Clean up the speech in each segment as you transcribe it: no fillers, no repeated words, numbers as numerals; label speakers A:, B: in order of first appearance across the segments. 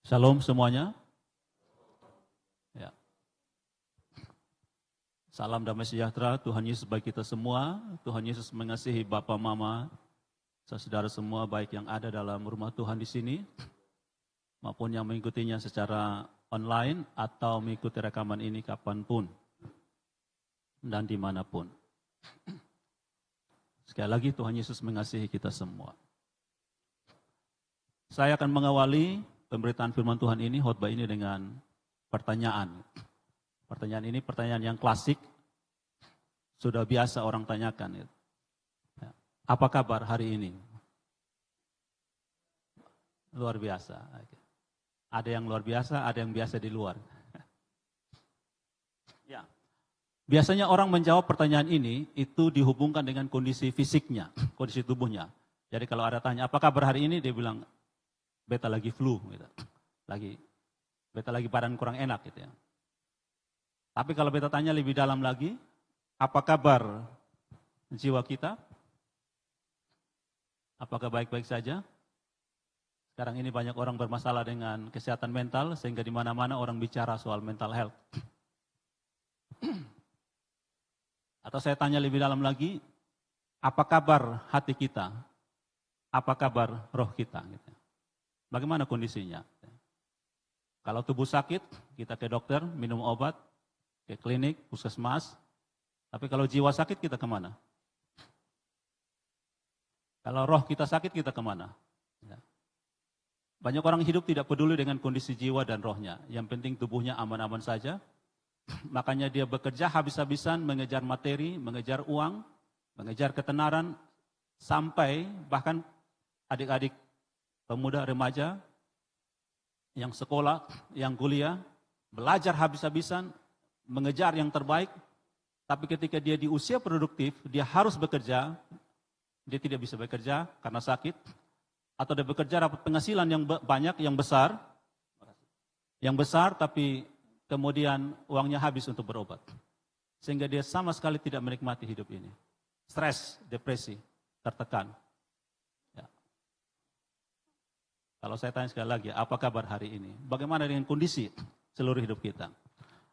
A: Shalom semuanya. Ya. Salam damai sejahtera, Tuhan Yesus bagi kita semua. Tuhan Yesus mengasihi Bapa, Mama, saudara semua baik yang ada dalam rumah Tuhan di sini, maupun yang mengikutinya secara online atau mengikuti rekaman ini kapanpun dan dimanapun. Sekali lagi Tuhan Yesus mengasihi kita semua. Saya akan mengawali pemberitaan firman Tuhan ini, khotbah ini dengan pertanyaan. Pertanyaan ini pertanyaan yang klasik, sudah biasa orang tanyakan. Apa kabar hari ini? Luar biasa. Ada yang luar biasa, ada yang biasa di luar. Ya. Biasanya orang menjawab pertanyaan ini itu dihubungkan dengan kondisi fisiknya, kondisi tubuhnya. Jadi kalau ada tanya, apa kabar hari ini? Dia bilang, beta lagi flu, gitu. Beta lagi badan kurang enak, gitu ya. Tapi kalau beta tanya lebih dalam lagi, apa kabar jiwa kita? Apakah baik-baik saja? Sekarang ini banyak orang bermasalah dengan kesehatan mental, sehingga di mana-mana orang bicara soal mental health. Atau saya tanya lebih dalam lagi, apa kabar hati kita? Apa kabar roh kita? Gitu. Bagaimana kondisinya? Kalau tubuh sakit, kita ke dokter, minum obat, ke klinik, puskesmas. Tapi kalau jiwa sakit, kita kemana? Kalau roh kita sakit, kita kemana? Banyak orang hidup tidak peduli dengan kondisi jiwa dan rohnya. Yang penting tubuhnya aman-aman saja. Makanya dia bekerja habis-habisan, mengejar materi, mengejar uang, mengejar ketenaran, sampai bahkan adik-adik pemuda remaja yang sekolah, yang kuliah, belajar habis-habisan, mengejar yang terbaik, tapi ketika dia di usia produktif, dia harus bekerja, dia tidak bisa bekerja karena sakit, atau dia bekerja dapat penghasilan yang banyak, yang besar tapi kemudian uangnya habis untuk berobat. Sehingga dia sama sekali tidak menikmati hidup ini. Stres, depresi, tertekan. Kalau saya tanya sekali lagi, apa kabar hari ini? Bagaimana dengan kondisi seluruh hidup kita?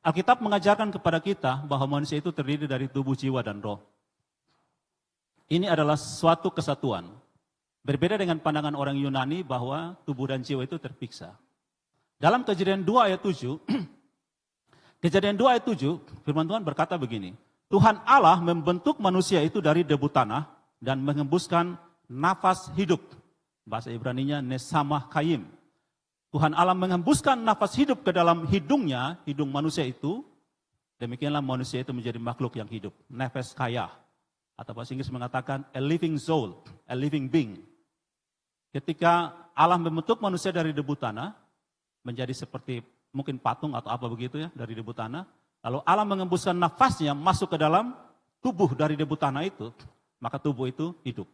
A: Alkitab mengajarkan kepada kita bahwa manusia itu terdiri dari tubuh, jiwa, dan roh. Ini adalah suatu kesatuan. Berbeda dengan pandangan orang Yunani bahwa tubuh dan jiwa itu terpisah. Dalam Kejadian 2 ayat 7, Kejadian 2 ayat 7, firman Tuhan berkata begini, Tuhan Allah membentuk manusia itu dari debu tanah dan mengembuskan nafas hidup. Bahasa Ibraninya nesamah kayim. Tuhan Allah mengembuskan nafas hidup ke dalam hidungnya, hidung manusia itu. Demikianlah manusia itu menjadi makhluk yang hidup. Nefes kaya. Atau bahasa Inggris mengatakan a living soul, a living being. Ketika Allah membentuk manusia dari debu tanah, menjadi seperti mungkin patung atau apa begitu ya, dari debu tanah. Lalu Allah mengembuskan nafasnya masuk ke dalam tubuh dari debu tanah itu, maka tubuh itu hidup.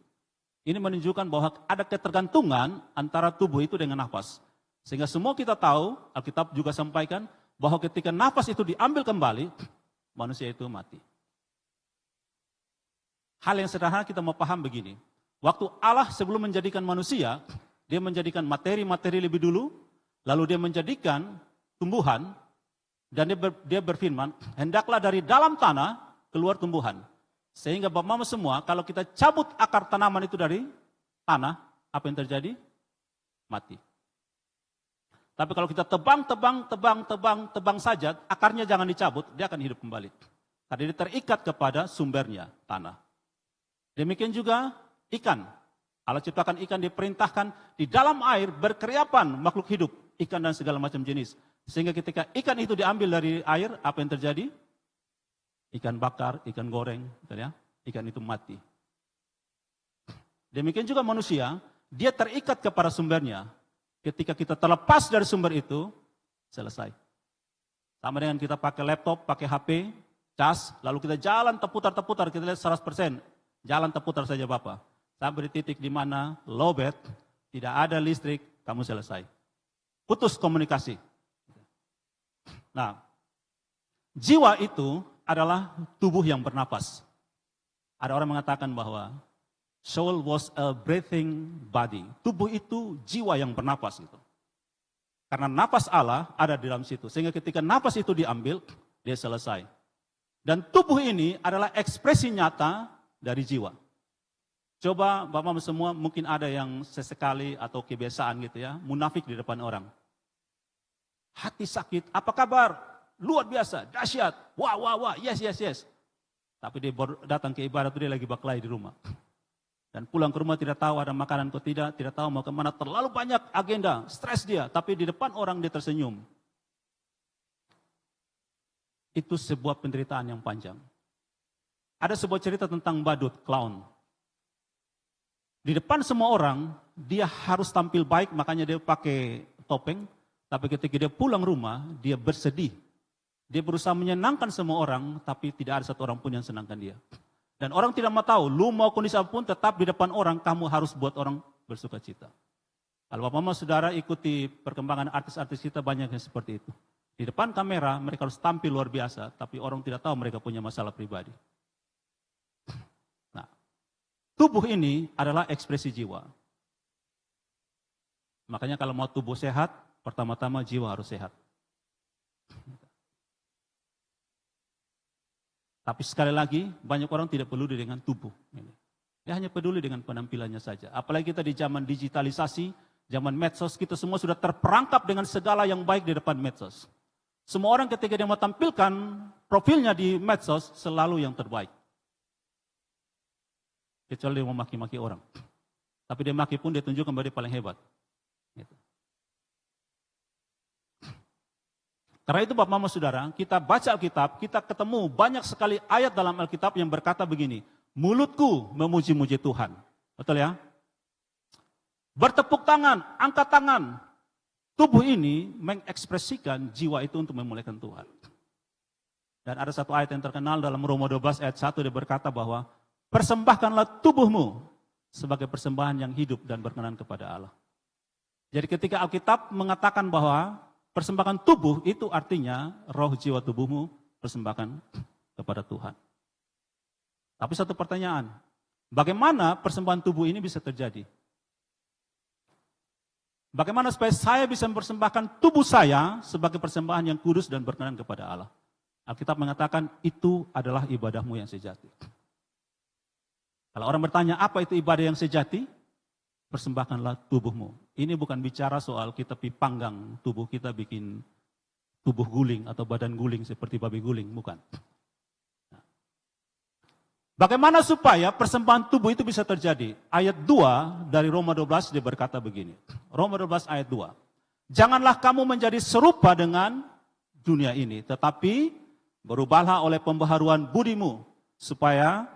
A: Ini menunjukkan bahwa ada ketergantungan antara tubuh itu dengan nafas. Sehingga semua kita tahu, Alkitab juga sampaikan, bahwa ketika nafas itu diambil kembali, manusia itu mati. Hal yang sederhana kita mau paham begini. Waktu Allah sebelum menjadikan manusia, dia menjadikan materi-materi lebih dulu, lalu dia menjadikan tumbuhan, dan dia berfirman, hendaklah dari dalam tanah keluar tumbuhan. Sehingga Bapak Mama semua, kalau kita cabut akar tanaman itu dari tanah, apa yang terjadi? Mati. Tapi kalau kita tebang saja, akarnya jangan dicabut, dia akan hidup kembali. Karena dia terikat kepada sumbernya, tanah. Demikian juga ikan. Allah ciptakan ikan, diperintahkan di dalam air berkeriapan makhluk hidup, ikan dan segala macam jenis. Sehingga ketika ikan itu diambil dari air, apa yang terjadi? Ikan bakar, ikan goreng, ya, ikan itu mati. Demikian juga manusia, dia terikat kepada sumbernya. Ketika kita terlepas dari sumber itu, selesai. Sama dengan kita pakai laptop, pakai HP, cas, lalu kita jalan terputar, kita lihat 100%. Jalan terputar saja Bapak. Sampai di titik di mana lowbat, tidak ada listrik, kamu selesai. Putus komunikasi. Nah, jiwa itu adalah tubuh yang bernapas. Ada orang mengatakan bahwa soul was a breathing body. Tubuh itu jiwa yang bernapas gitu. Karena nafas Allah ada di dalam situ. Sehingga ketika nafas itu diambil, dia selesai. Dan tubuh ini adalah ekspresi nyata dari jiwa. Coba Bapak semua mungkin ada yang sesekali atau kebiasaan gitu ya, munafik di depan orang. Hati sakit, apa kabar? Luar biasa, dahsyat, wah, yes. Tapi dia datang ke ibadat itu dia lagi berkelahi di rumah. Dan pulang ke rumah tidak tahu ada makanan atau tidak tahu mau kemana. Terlalu banyak agenda, stres dia. Tapi di depan orang dia tersenyum. Itu sebuah penderitaan yang panjang. Ada sebuah cerita tentang badut, clown. Di depan semua orang, dia harus tampil baik, makanya dia pakai topeng. Tapi ketika dia pulang rumah, dia bersedih. Dia berusaha menyenangkan semua orang, tapi tidak ada satu orang pun yang senangkan dia. Dan orang tidak mau tahu, lu mau kondisi apapun tetap di depan orang, kamu harus buat orang bersuka cita. Kalau Bapak Mama Saudara ikuti perkembangan artis-artis kita banyak yang seperti itu. Di depan kamera mereka harus tampil luar biasa, tapi orang tidak tahu mereka punya masalah pribadi. Nah, tubuh ini adalah ekspresi jiwa. Makanya kalau mau tubuh sehat, pertama-tama jiwa harus sehat. Tapi sekali lagi, banyak orang tidak peduli dengan tubuh. Dia hanya peduli dengan penampilannya saja. Apalagi kita di zaman digitalisasi, zaman medsos, kita semua sudah terperangkap dengan segala yang baik di depan medsos. Semua orang ketika dia mau tampilkan profilnya di medsos, selalu yang terbaik. Kecuali dia mau maki-maki orang. Tapi dia maki pun dia tunjukkan bahwa dia paling hebat. Gitu. Karena itu Bapak Mama Saudara, kita baca Alkitab, kita ketemu banyak sekali ayat dalam Alkitab yang berkata begini, mulutku memuji-muji Tuhan. Betul ya? Bertepuk tangan, angkat tangan. Tubuh ini mengekspresikan jiwa itu untuk memuliakan Tuhan. Dan ada satu ayat yang terkenal dalam Roma 12 ayat 1, dia berkata bahwa persembahkanlah tubuhmu sebagai persembahan yang hidup dan berkenan kepada Allah. Jadi ketika Alkitab mengatakan bahwa persembahkan tubuh itu artinya roh jiwa tubuhmu persembahkan kepada Tuhan. Tapi satu pertanyaan, bagaimana persembahan tubuh ini bisa terjadi? Bagaimana supaya saya bisa mempersembahkan tubuh saya sebagai persembahan yang kudus dan berkenan kepada Allah? Alkitab mengatakan itu adalah ibadahmu yang sejati. Kalau orang bertanya apa itu ibadah yang sejati? Persembahkanlah tubuhmu. Ini bukan bicara soal kita panggang tubuh kita bikin tubuh guling atau badan guling seperti babi guling, bukan. Bagaimana supaya persembahan tubuh itu bisa terjadi? Ayat 2 dari Roma 12 dia berkata begini. Roma 12 ayat 2. Janganlah kamu menjadi serupa dengan dunia ini, tetapi berubahlah oleh pembaharuan budimu supaya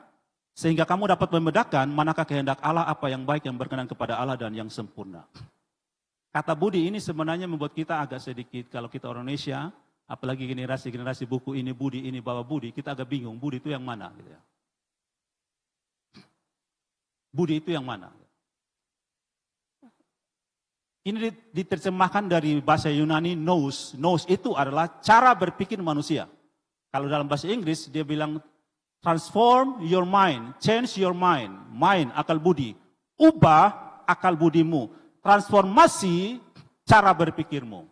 A: sehingga kamu dapat membedakan manakah kehendak Allah, apa yang baik, yang berkenan kepada Allah dan yang sempurna. Kata budi ini sebenarnya membuat kita agak sedikit, kalau kita orang Indonesia, apalagi generasi buku ini budi, ini bawa budi, kita agak bingung, budi itu yang mana? Gitu ya. Budi itu yang mana? Ini diterjemahkan dari bahasa Yunani nous. Nous itu adalah cara berpikir manusia. Kalau dalam bahasa Inggris dia bilang transform your mind, change your mind. Mind, akal budi. Ubah akal budimu. Transformasi cara berpikirmu.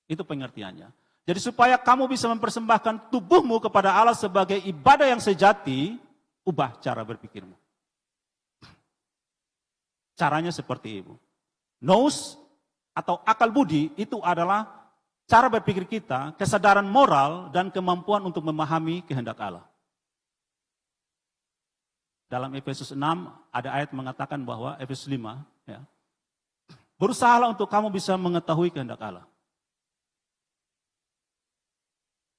A: Itu pengertiannya. Jadi supaya kamu bisa mempersembahkan tubuhmu kepada Allah sebagai ibadah yang sejati, ubah cara berpikirmu. Caranya seperti itu. Nous atau akal budi itu adalah cara berpikir kita, kesadaran moral dan kemampuan untuk memahami kehendak Allah. Dalam Efesus 6 ada ayat mengatakan bahwa, Efesus 5, ya, berusahalah untuk kamu bisa mengetahui kehendak Allah.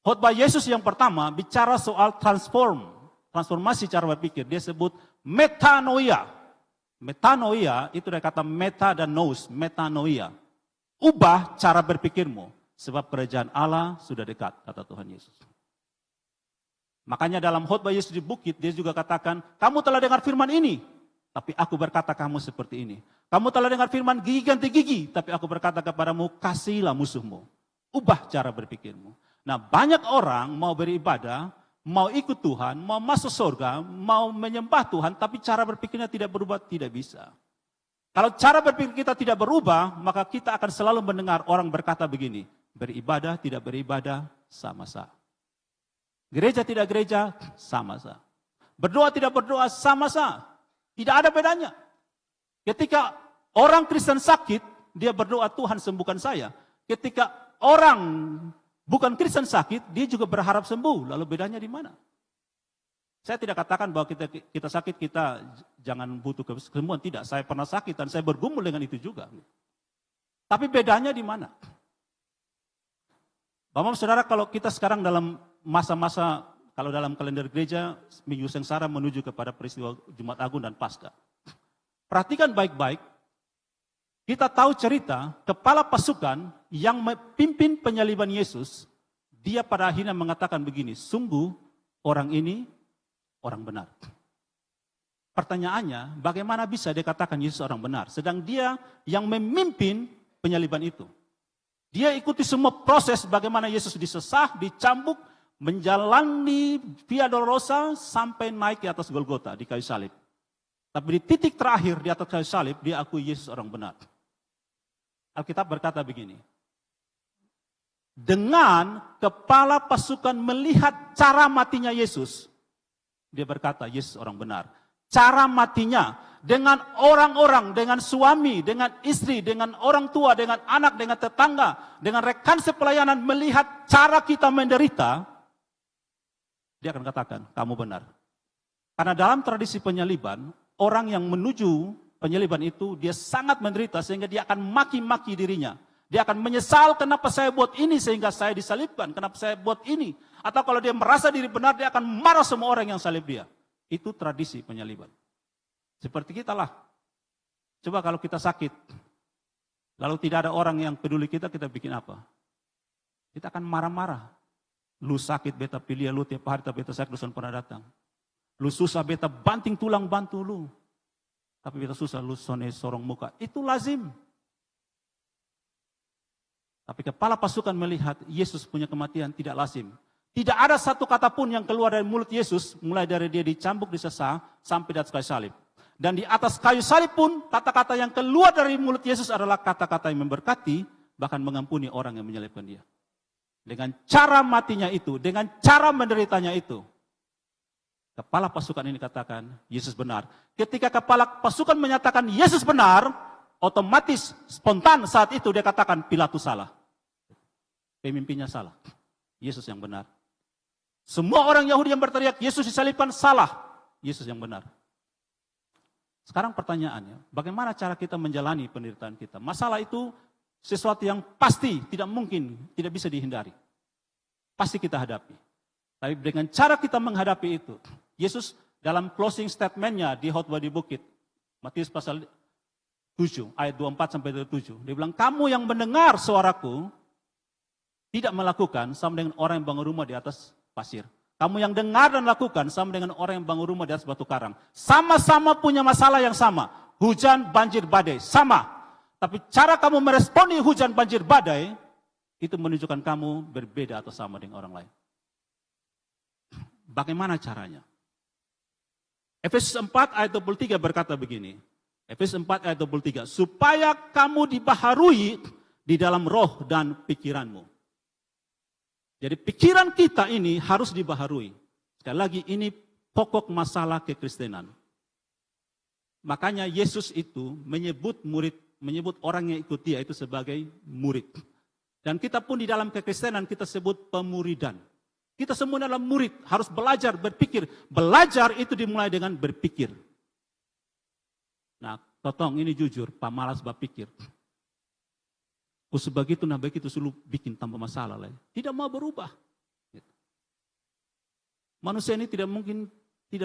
A: Khotbah Yesus yang pertama bicara soal transformasi cara berpikir. Dia sebut metanoia. Metanoia itu dari kata meta dan nous, metanoia. Ubah cara berpikirmu, sebab kerajaan Allah sudah dekat, kata Tuhan Yesus. Makanya dalam khotbah Yesus di bukit, dia juga katakan, kamu telah dengar firman ini, tapi aku berkata kamu seperti ini. Kamu telah dengar firman gigi ganti gigi, tapi aku berkata kepadamu, kasihilah musuhmu. Ubah cara berpikirmu. Nah, banyak orang mau beribadah, mau ikut Tuhan, mau masuk surga, mau menyembah Tuhan, tapi cara berpikirnya tidak berubah, tidak bisa. Kalau cara berpikir kita tidak berubah, maka kita akan selalu mendengar orang berkata begini, beribadah, tidak beribadah, sama-sama. Gereja, tidak gereja, sama-sama. Berdoa, tidak berdoa, sama-sama. Tidak ada bedanya. Ketika orang Kristen sakit, dia berdoa, Tuhan sembuhkan saya. Ketika orang bukan Kristen sakit, dia juga berharap sembuh. Lalu bedanya di mana? Saya tidak katakan bahwa kita sakit, kita jangan butuh kesembuhan. Tidak, saya pernah sakit dan saya bergumul dengan itu juga. Tapi bedanya di mana? Bapak saudara, kalau kita sekarang dalam masa-masa, kalau dalam kalender gereja, Minggu Sengsara menuju kepada peristiwa Jumat Agung dan Paskah. Perhatikan baik-baik, kita tahu cerita kepala pasukan yang memimpin penyaliban Yesus, dia pada akhirnya mengatakan begini, sungguh orang ini orang benar. Pertanyaannya, bagaimana bisa dia katakan Yesus orang benar? Sedang dia yang memimpin penyaliban itu. Dia ikuti semua proses bagaimana Yesus disesah, dicambuk, menjalani Via Dolorosa sampai naik ke atas Golgota di kayu salib. Tapi di titik terakhir di atas kayu salib, dia akui Yesus orang benar. Alkitab berkata begini, dengan kepala pasukan melihat cara matinya Yesus, dia berkata, Yesus orang benar. Cara matinya dengan orang-orang, dengan suami, dengan istri, dengan orang tua, dengan anak, dengan tetangga, dengan rekan sepelayanan melihat cara kita menderita, dia akan katakan, kamu benar. Karena dalam tradisi penyaliban, orang yang menuju penyaliban itu, dia sangat menderita sehingga dia akan maki-maki dirinya. Dia akan menyesal kenapa saya buat ini sehingga saya disalibkan, kenapa saya buat ini. Atau kalau dia merasa diri benar, dia akan marah semua orang yang salib dia. Itu tradisi penyaliban. Seperti kita lah. Coba kalau kita sakit, lalu tidak ada orang yang peduli kita, kita bikin apa? Kita akan marah-marah. Lu sakit, beta pilih lu tiap hari, tapi beta sakit, lu pernah datang. Lu susah, beta banting tulang bantu lu. Tapi beta susah, lu sorong muka. Itu lazim. Tapi kepala pasukan melihat Yesus punya kematian tidak lazim. Tidak ada satu kata pun yang keluar dari mulut Yesus, mulai dari dia dicambuk, disesah, sampai di atas kayu salib. Dan di atas kayu salib pun, kata-kata yang keluar dari mulut Yesus adalah kata-kata yang memberkati, bahkan mengampuni orang yang menyalibkan dia. Dengan cara matinya itu, dengan cara menderitanya itu, kepala pasukan ini katakan, Yesus benar. Ketika kepala pasukan menyatakan Yesus benar, otomatis, spontan saat itu dia katakan, Pilatus salah. Pemimpinnya salah. Yesus yang benar. Semua orang Yahudi yang berteriak, Yesus disalibkan, salah. Yesus yang benar. Sekarang pertanyaannya, bagaimana cara kita menjalani penderitaan kita? Masalah itu sesuatu yang pasti, tidak mungkin, tidak bisa dihindari. Pasti kita hadapi. Tapi dengan cara kita menghadapi itu, Yesus dalam closing statement-nya di khotbah di bukit, Matius pasal 7, ayat 24-27, dia bilang, kamu yang mendengar suaraku, tidak melakukan sama dengan orang yang bangun rumah di atas pasir. Kamu yang dengar dan lakukan sama dengan orang yang bangun rumah di atas batu karang. Sama-sama punya masalah yang sama. Hujan, banjir, badai. Sama. Tapi cara kamu meresponi hujan, banjir, badai, itu menunjukkan kamu berbeda atau sama dengan orang lain. Bagaimana caranya? Efesus 4 ayat 23 berkata begini. Efesus 4 ayat 23. Supaya kamu dibaharui di dalam roh dan pikiranmu. Jadi pikiran kita ini harus dibaharui. Sekali lagi ini pokok masalah kekristenan. Makanya Yesus itu menyebut orang yang ikut dia itu sebagai murid. Dan kita pun di dalam kekristenan kita sebut pemuridan. Kita semua adalah murid, harus belajar berpikir. Belajar itu dimulai dengan berpikir. Nah, totong ini jujur, pamalas berpikir. Sebegitu nah begitu selalu bikin tambah masalah lah. Tidak mau berubah. Manusia ini tidak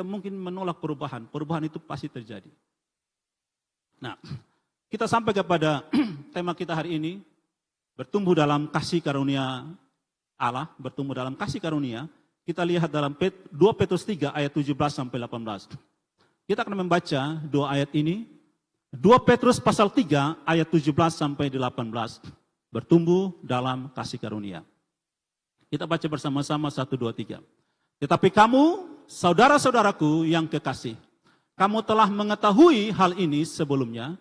A: mungkin menolak perubahan. Perubahan itu pasti terjadi. Nah, kita sampai kepada tema kita hari ini, bertumbuh dalam kasih karunia Allah, bertumbuh dalam kasih karunia. Kita lihat dalam 2 Petrus 3 ayat 17 sampai 18. Kita akan membaca dua ayat ini. 2 Petrus pasal 3 ayat 17 sampai 18. Bertumbuh dalam kasih karunia. Kita baca bersama-sama 1, 2, 3. Tetapi kamu, saudara-saudaraku yang kekasih, kamu telah mengetahui hal ini sebelumnya,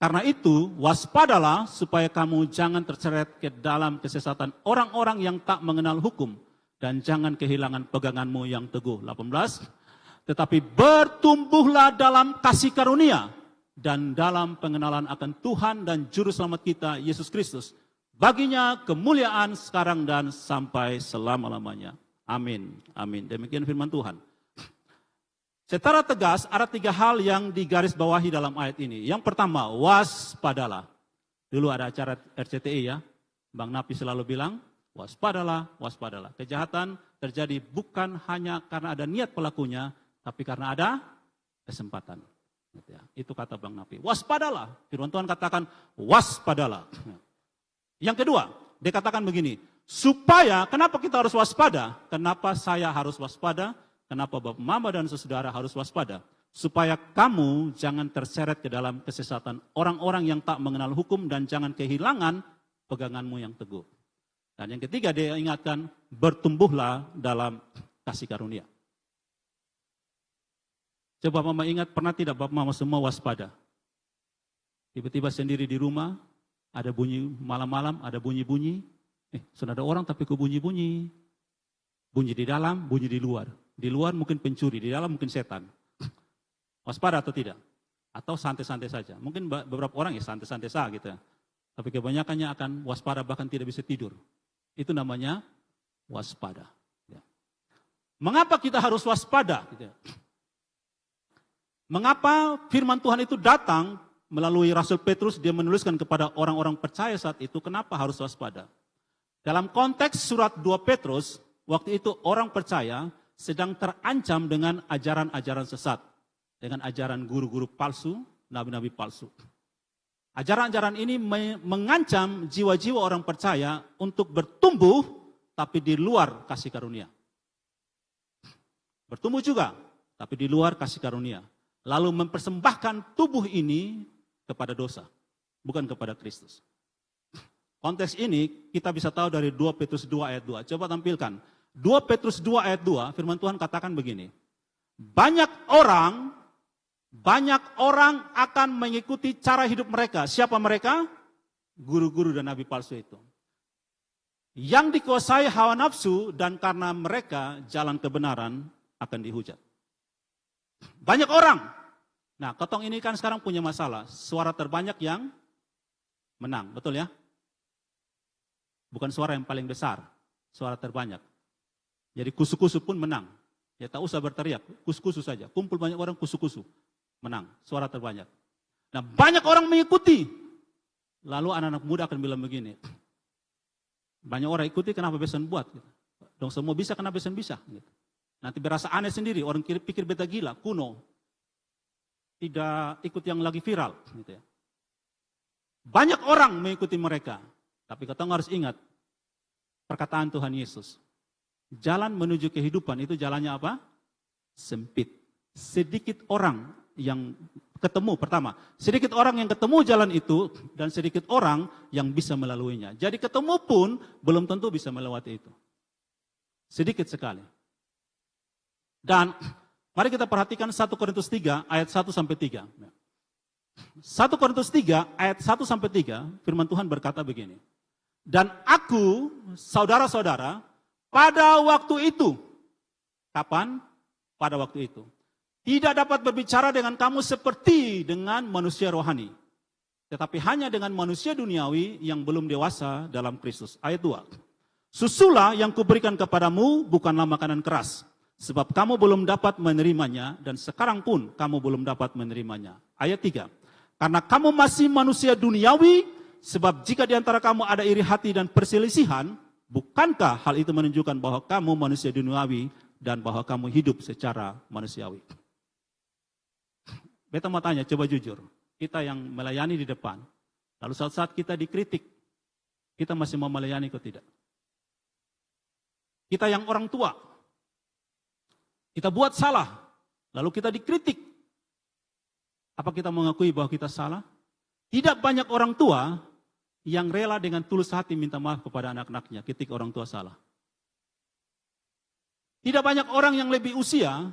A: Karena itu, waspadalah supaya kamu jangan terseret ke dalam kesesatan orang-orang yang tak mengenal hukum. Dan jangan kehilangan peganganmu yang teguh. 18. Tetapi bertumbuhlah dalam kasih karunia dan dalam pengenalan akan Tuhan dan Juru Selamat kita, Yesus Kristus. Baginya kemuliaan sekarang dan sampai selama-lamanya. Amin. Amin. Demikian firman Tuhan. Secara tegas ada 3 hal yang digarisbawahi dalam ayat ini. Yang pertama, waspadalah. Dulu ada acara RCTI ya, Bang Napi selalu bilang, waspadalah, waspadalah. Kejahatan terjadi bukan hanya karena ada niat pelakunya, tapi karena ada kesempatan. Itu kata Bang Napi. Waspadalah. Firman Tuhan katakan, waspadalah. Yang kedua, dia katakan begini, supaya, kenapa kita harus waspada? Kenapa saya harus waspada? Kenapa Bapak Mama dan saudara harus waspada? Supaya kamu jangan terseret ke dalam kesesatan orang-orang yang tak mengenal hukum dan jangan kehilangan peganganmu yang teguh. Dan yang ketiga dia ingatkan, bertumbuhlah dalam kasih karunia. Coba Mama ingat, pernah tidak Bapak Mama semua waspada? Tiba-tiba sendiri di rumah, ada bunyi malam-malam, ada bunyi-bunyi. Sudah ada orang tapi kok bunyi-bunyi. Bunyi di dalam, bunyi di luar. Di luar mungkin pencuri, di dalam mungkin setan. Waspada atau tidak? Atau santai-santai saja. Mungkin beberapa orang ya santai-santai saja gitu ya. Tapi kebanyakannya akan waspada bahkan tidak bisa tidur. Itu namanya waspada. Ya. Mengapa kita harus waspada? Gitu ya. Mengapa firman Tuhan itu datang melalui Rasul Petrus, dia menuliskan kepada orang-orang percaya saat itu, kenapa harus waspada? Dalam konteks surat 2 Petrus, waktu itu orang percaya sedang terancam dengan ajaran-ajaran sesat. Dengan ajaran guru-guru palsu, nabi-nabi palsu. Ajaran-ajaran ini mengancam jiwa-jiwa orang percaya untuk bertumbuh, tapi di luar kasih karunia. Bertumbuh juga, tapi di luar kasih karunia. Lalu mempersembahkan tubuh ini kepada dosa, bukan kepada Kristus. Konteks ini kita bisa tahu dari 2 Petrus 2 ayat 2. Coba tampilkan. 2 Petrus 2 ayat 2, firman Tuhan katakan begini. Banyak orang akan mengikuti cara hidup mereka. Siapa mereka? Guru-guru dan nabi palsu itu. Yang dikuasai hawa nafsu dan karena mereka jalan kebenaran akan dihujat. Banyak orang. Nah, Ketong ini kan sekarang punya masalah. Suara terbanyak yang menang, betul ya? Bukan suara yang paling besar, suara terbanyak. Jadi kusu-kusu pun menang. Ya tak usah berteriak, kusu-kusu saja. Kumpul banyak orang kusu-kusu, menang, suara terbanyak. Nah banyak orang mengikuti. Lalu anak-anak muda akan bilang begini, banyak orang ikuti kenapa besan buat? Dong semua bisa kenapa besan bisa? Nanti berasa aneh sendiri, orang pikir beta gila, kuno. Tidak ikut yang lagi viral. Gitu ya. Banyak orang mengikuti mereka. Tapi kita harus ingat, perkataan Tuhan Yesus. Jalan menuju kehidupan itu jalannya apa? Sempit. Sedikit orang yang ketemu, pertama. Sedikit orang yang ketemu jalan itu, dan sedikit orang yang bisa melaluinya. Jadi ketemu pun belum tentu bisa melewati itu. Sedikit sekali. Dan mari kita perhatikan 1 Korintus 3 ayat 1-3. 1 Korintus 3 ayat 1-3, firman Tuhan berkata begini. Dan aku, saudara-saudara, pada waktu itu, kapan? Pada waktu itu. Tidak dapat berbicara dengan kamu seperti dengan manusia rohani. Tetapi hanya dengan manusia duniawi yang belum dewasa dalam Kristus. Ayat 2. Susulah yang kuberikan kepadamu bukanlah makanan keras. Sebab kamu belum dapat menerimanya dan sekarang pun kamu belum dapat menerimanya. Ayat 3. Karena kamu masih manusia duniawi, sebab jika di antara kamu ada iri hati dan perselisihan, bukankah hal itu menunjukkan bahwa kamu manusia duniawi dan bahwa kamu hidup secara manusiawi? Beta mau tanya, coba jujur. Kita yang melayani di depan, lalu saat-saat kita dikritik, kita masih mau melayani atau tidak? Kita yang orang tua, kita buat salah, lalu kita dikritik. Apa kita mengakui bahwa kita salah? Tidak banyak orang tua yang rela dengan tulus hati minta maaf kepada anak-anaknya ketika orang tua salah. Tidak banyak orang yang lebih usia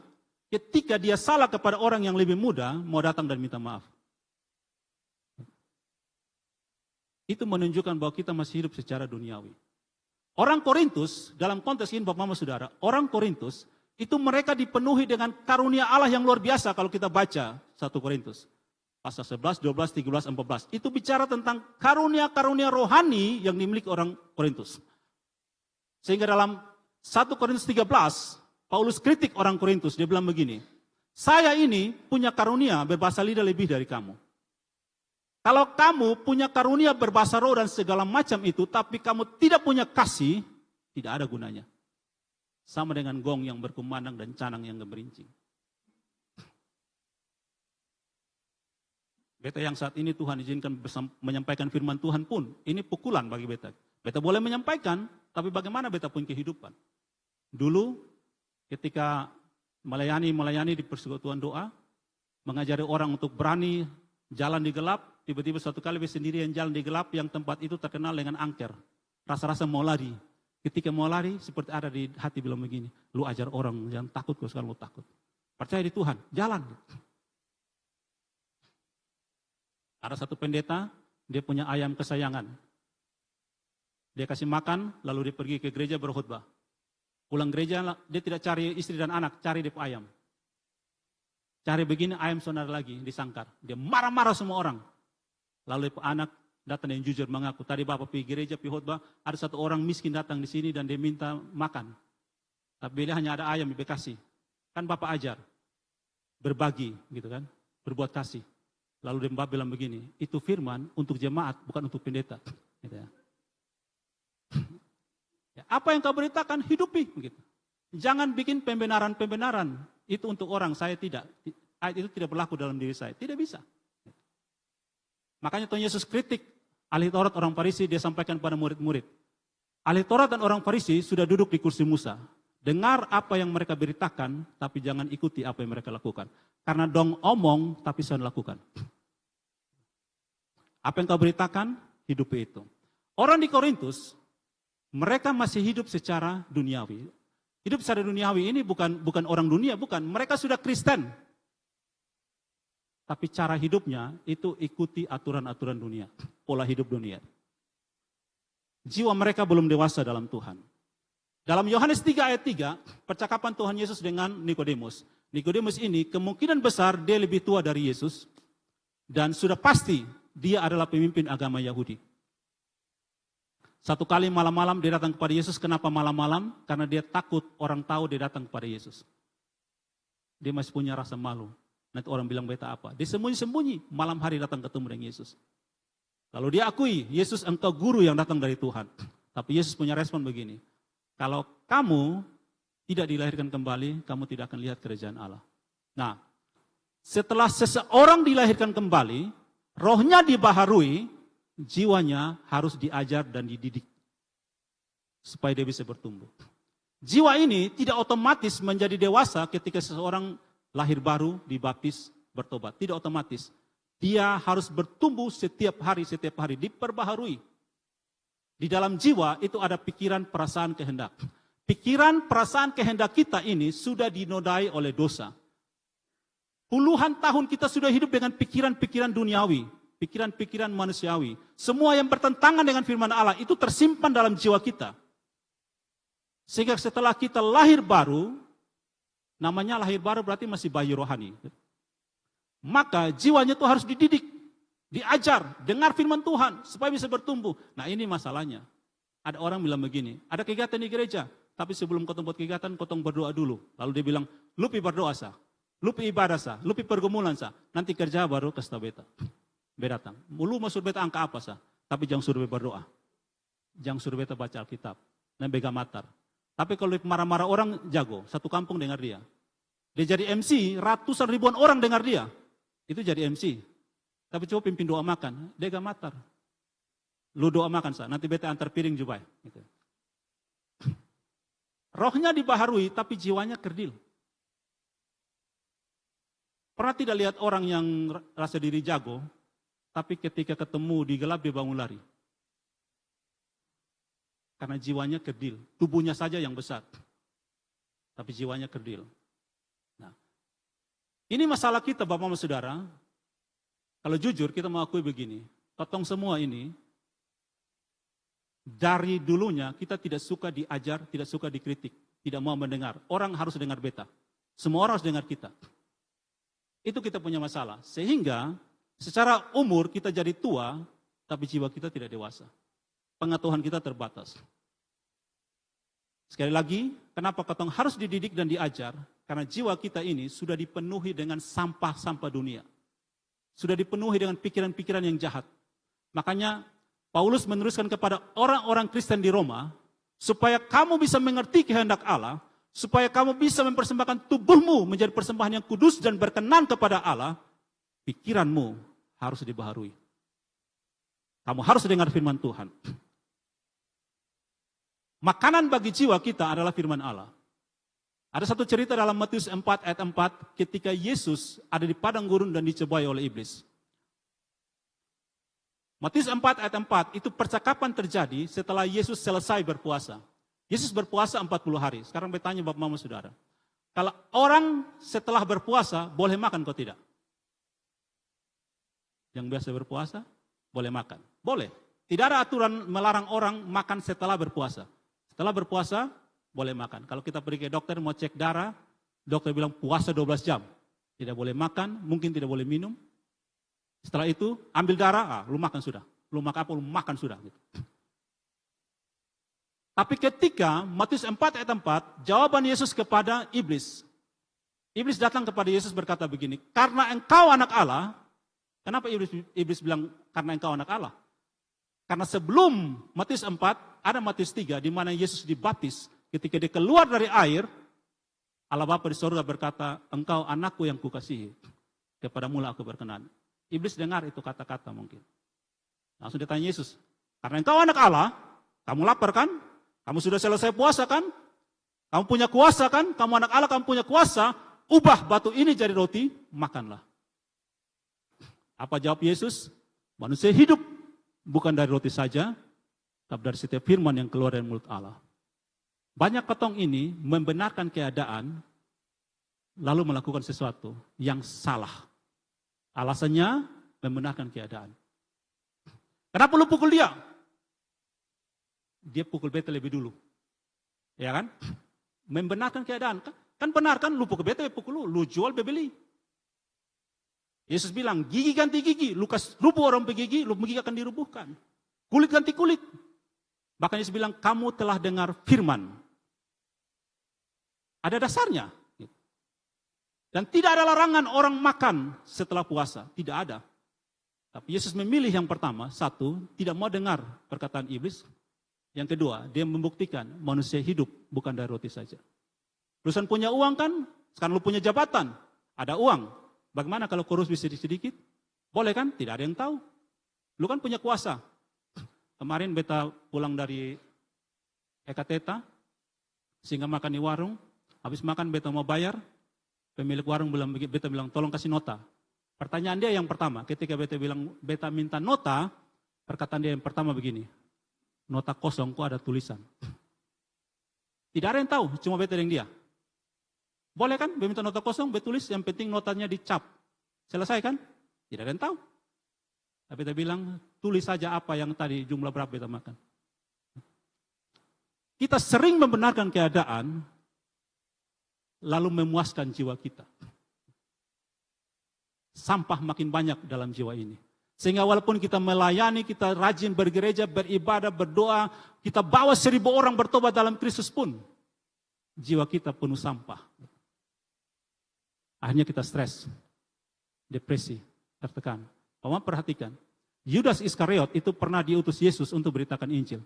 A: ketika dia salah kepada orang yang lebih muda mau datang dan minta maaf. itu menunjukkan bahwa kita masih hidup secara duniawi. Orang Korintus, dalam konteks ini Bapak Mama Saudara, orang Korintus itu mereka dipenuhi dengan karunia Allah yang luar biasa kalau kita baca 1 Korintus. Pasal 11, 12, 13, 14. Itu bicara tentang karunia-karunia rohani yang dimiliki orang Korintus. Sehingga dalam 1 Korintus 13, Paulus kritik orang Korintus, dia bilang begini, saya ini punya karunia berbahasa lidah lebih dari kamu. Kalau kamu punya karunia berbahasa roh dan segala macam itu, tapi kamu tidak punya kasih, tidak ada gunanya. Sama dengan gong yang berkumandang dan canang yang gemerincing. Beta yang saat ini Tuhan izinkan menyampaikan firman Tuhan pun, ini pukulan bagi beta. Beta boleh menyampaikan, tapi bagaimana beta punya kehidupan? Dulu ketika melayani di persekutuan doa, mengajari orang untuk berani jalan di gelap, tiba-tiba suatu kali beta sendirian jalan di gelap yang tempat itu terkenal dengan angker. Rasa-rasa mau lari. Ketika mau lari, seperti ada di hati bilang begini, lu ajar orang yang takut, kalau sekarang lu takut. Percaya di Tuhan, jalan. Ada satu pendeta, dia punya ayam kesayangan. Dia kasih makan, lalu dia pergi ke gereja berkhutbah. Pulang gereja, dia tidak cari istri dan anak, cari dia ayam. Cari begini, ayam sonar lagi, disangkar. Dia marah-marah semua orang. Lalu anak datang yang jujur mengaku, tadi Bapak pergi gereja, pergi khutbah, ada satu orang miskin datang di sini dan dia minta makan. Tapi dia hanya ada ayam, dia kasih. Kan Bapak ajar, berbagi gitu kan, berbuat kasih. Lalu dia bilang begini, itu firman untuk jemaat, bukan untuk pendeta. Gitu ya. Ya, apa yang kau beritakan, hidupi. Gitu. Jangan bikin pembenaran-pembenaran. Itu untuk orang, saya tidak. Ayat itu tidak berlaku dalam diri saya. Tidak bisa. Makanya Tuhan Yesus kritik ahli Taurat orang Farisi, dia sampaikan pada murid-murid. Ahli Taurat dan orang Farisi sudah duduk di kursi Musa. Dengar apa yang mereka beritakan, tapi jangan ikuti apa yang mereka lakukan. Karena dong omong, tapi saya lakukan. Apa yang kau beritakan, hidupi itu. Orang di Korintus, mereka masih hidup secara duniawi. Hidup secara duniawi ini bukan orang dunia, bukan. Mereka sudah Kristen. Tapi cara hidupnya itu ikuti aturan-aturan dunia. Pola hidup dunia. Jiwa mereka belum dewasa dalam Tuhan. Dalam Yohanes 3 ayat 3, percakapan Tuhan Yesus dengan Nikodemus. Nikodemus ini kemungkinan besar dia lebih tua dari Yesus. Dan sudah pasti dia adalah pemimpin agama Yahudi. Satu kali malam-malam dia datang kepada Yesus. Kenapa malam-malam? Karena dia takut orang tahu dia datang kepada Yesus. Dia masih punya rasa malu. Nanti orang bilang beta apa? Dia sembunyi-sembunyi malam hari datang ketemu dengan Yesus. Lalu dia akui, Yesus engkau guru yang datang dari Tuhan. Tapi Yesus punya respon begini. Kalau kamu tidak dilahirkan kembali, kamu tidak akan lihat kerajaan Allah. Nah, setelah seseorang dilahirkan kembali, rohnya dibaharui, jiwanya harus diajar dan dididik. Supaya dia bisa bertumbuh. Jiwa ini tidak otomatis menjadi dewasa ketika seseorang lahir baru, dibaptis, bertobat. Tidak otomatis. Dia harus bertumbuh setiap hari, diperbaharui. Di dalam jiwa itu ada pikiran, perasaan, kehendak. Pikiran, perasaan, kehendak kita ini sudah dinodai oleh dosa. Puluhan tahun kita sudah hidup dengan pikiran-pikiran duniawi, pikiran-pikiran manusiawi. Semua yang bertentangan dengan firman Allah itu tersimpan dalam jiwa kita. Sehingga setelah kita lahir baru, namanya lahir baru berarti masih bayi rohani. Maka jiwanya itu harus dididik, diajar, dengar firman Tuhan supaya bisa bertumbuh. Nah ini masalahnya. Ada orang bilang begini, ada kegiatan di gereja, tapi sebelum kau buat kegiatan, kau berdoa dulu. Lalu dia bilang, lu pi berdoa sah, lu pi ibadah sah, lu pi pergumulan sah. Nanti kerja baru kasih tahu beta. Beta datang. Lu mau suruh beta angka apa sah? Tapi jangan suruh beta berdoa. Jangan suruh beta baca Alkitab. Dan bega matar. Tapi kalau marah-marah orang jago, satu kampung dengar dia. Dia jadi MC, ratusan ribuan orang dengar dia. Itu jadi MC. Tapi coba pimpin doa makan, dia gak matar. Lu doa makan sah, nanti beta antar piring jubai. Gitu. Rohnya dibaharui, tapi jiwanya kerdil. Pernah tidak lihat orang yang rasa diri jago, tapi ketika ketemu di gelap dia bangun lari. Karena jiwanya kerdil, tubuhnya saja yang besar. Tapi jiwanya kerdil. Nah, ini masalah kita Bapak dan Saudara. Kalau jujur kita mengakui begini, totong semua ini Dari dulunya kita tidak suka diajar, tidak suka dikritik, tidak mau mendengar. Orang harus dengar beta. Semua orang harus dengar kita. Itu kita punya masalah. Sehingga secara umur kita jadi tua, tapi jiwa kita tidak dewasa. Pengetahuan kita terbatas. Sekali lagi, kenapa ketong harus dididik dan diajar? Karena jiwa kita ini sudah dipenuhi dengan sampah-sampah dunia. Sudah dipenuhi dengan pikiran-pikiran yang jahat. Makanya Paulus menuliskan kepada orang-orang Kristen di Roma, supaya kamu bisa mengerti kehendak Allah, supaya kamu bisa mempersembahkan tubuhmu menjadi persembahan yang kudus dan berkenan kepada Allah, pikiranmu harus dibaharui. Kamu harus dengar firman Tuhan. Makanan bagi jiwa kita adalah firman Allah. Ada satu cerita dalam Matius 4 ayat 4 ketika Yesus ada di padang gurun dan dicobai oleh iblis. Matius 4 ayat 4 itu percakapan terjadi setelah Yesus selesai berpuasa. Yesus berpuasa 40 hari. Sekarang bertanya Bapak Mama Saudara. Kalau orang setelah berpuasa boleh makan atau tidak? Yang biasa berpuasa boleh makan. Boleh. Tidak ada aturan melarang orang makan setelah berpuasa. Setelah berpuasa boleh makan. Kalau kita pergi ke dokter mau cek darah, dokter bilang puasa 12 jam. Tidak boleh makan, mungkin tidak boleh minum. Setelah itu ambil darah, lu makan sudah. Lu makan apa, lu makan sudah. Gitu. Tapi ketika Matius 4 ayat 4, jawaban Yesus kepada iblis. Iblis datang kepada Yesus berkata begini, karena engkau anak Allah. Kenapa iblis bilang karena engkau anak Allah? Karena sebelum Matius 4, ada Matius 3 di mana Yesus dibaptis. Ketika dia keluar dari air, Allah Bapa di surga berkata, engkau anakku yang kukasihi. Kepadamu lah aku berkenan. Iblis dengar itu kata-kata mungkin. Langsung ditanya Yesus, karena engkau anak Allah, kamu lapar kan? Kamu sudah selesai puasa kan? Kamu punya kuasa kan? Kamu anak Allah, kamu punya kuasa. Ubah batu ini jadi roti, makanlah. Apa jawab Yesus? Manusia hidup bukan dari roti saja, tapi dari setiap firman yang keluar dari mulut Allah. Banyak ketong ini membenarkan keadaan, lalu melakukan sesuatu yang salah. Alasannya membenarkan keadaan. Kenapa lu pukul dia? Dia pukul beta lebih dulu. Ya kan? Membenarkan keadaan. Kan benar kan? Lu pukul beta, pukul lu jual, beli. Yesus bilang, gigi ganti gigi. Lu rubuh orang gigi, lu gigi akan dirubuhkan. Kulit ganti kulit. Bahkan Yesus bilang, kamu telah dengar firman. Ada dasarnya. Dan tidak ada larangan orang makan setelah puasa. Tidak ada. Tapi Yesus memilih yang pertama, satu, tidak mau dengar perkataan iblis. Yang kedua, dia membuktikan manusia hidup bukan dari roti saja. Perusahaan punya uang kan? Sekarang lu punya jabatan. Ada uang. Bagaimana kalau korupsi sedikit-sedikit? Boleh kan? Tidak ada yang tahu. Lu kan punya kuasa. Kemarin beta pulang dari Ekateta, sehingga makan di warung. Habis makan beta mau bayar. Pemilik warung beta bilang, tolong kasih nota. Pertanyaan dia yang pertama, ketika beta minta nota, perkataan dia yang pertama begini, nota kosong kok ada tulisan. Tidak ada yang tahu, cuma beta yang dia. Boleh kan, beta minta nota kosong, beta tulis, yang penting notanya dicap. Selesai kan? Tidak ada yang tahu. Tapi beta bilang, tulis saja apa yang tadi, jumlah berapa beta makan. Kita sering membenarkan keadaan, lalu memuaskan jiwa kita. Sampah makin banyak dalam jiwa ini. Sehingga walaupun kita melayani, kita rajin bergereja, beribadah, berdoa, kita bawa 1000 orang bertobat dalam Kristus pun, jiwa kita penuh sampah. Akhirnya kita stres, depresi, tertekan. Kamu perhatikan, Yudas Iskariot itu pernah diutus Yesus untuk beritakan Injil.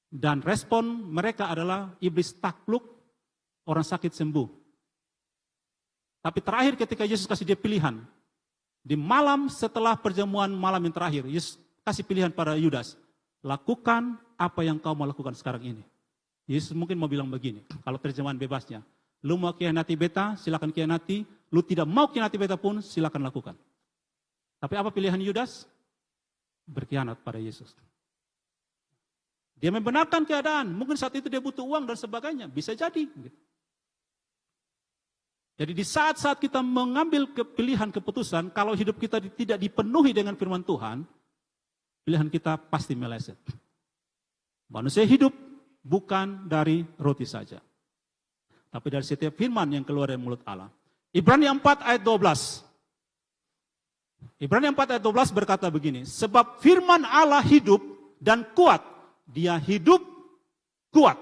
A: Dan respon mereka adalah iblis takluk, orang sakit sembuh. Tapi terakhir ketika Yesus kasih dia pilihan, di malam setelah perjamuan malam yang terakhir, Yesus kasih pilihan pada Yudas, lakukan apa yang kau mau lakukan sekarang ini. Yesus mungkin mau bilang begini, kalau terjemahan bebasnya, lu mau khianati beta, silakan khianati, lu tidak mau khianati beta pun, silakan lakukan. Tapi apa pilihan Yudas? Berkhianat pada Yesus. Dia membenarkan keadaan, mungkin saat itu dia butuh uang dan sebagainya, bisa jadi. Jadi di saat-saat kita mengambil pilihan keputusan, kalau hidup kita tidak dipenuhi dengan firman Tuhan, pilihan kita pasti meleset. Manusia hidup bukan dari roti saja, tapi dari setiap firman yang keluar dari mulut Allah. Ibrani 4 ayat 12. Ibrani 4 ayat 12 berkata begini, sebab firman Allah hidup dan kuat. Dia hidup, kuat,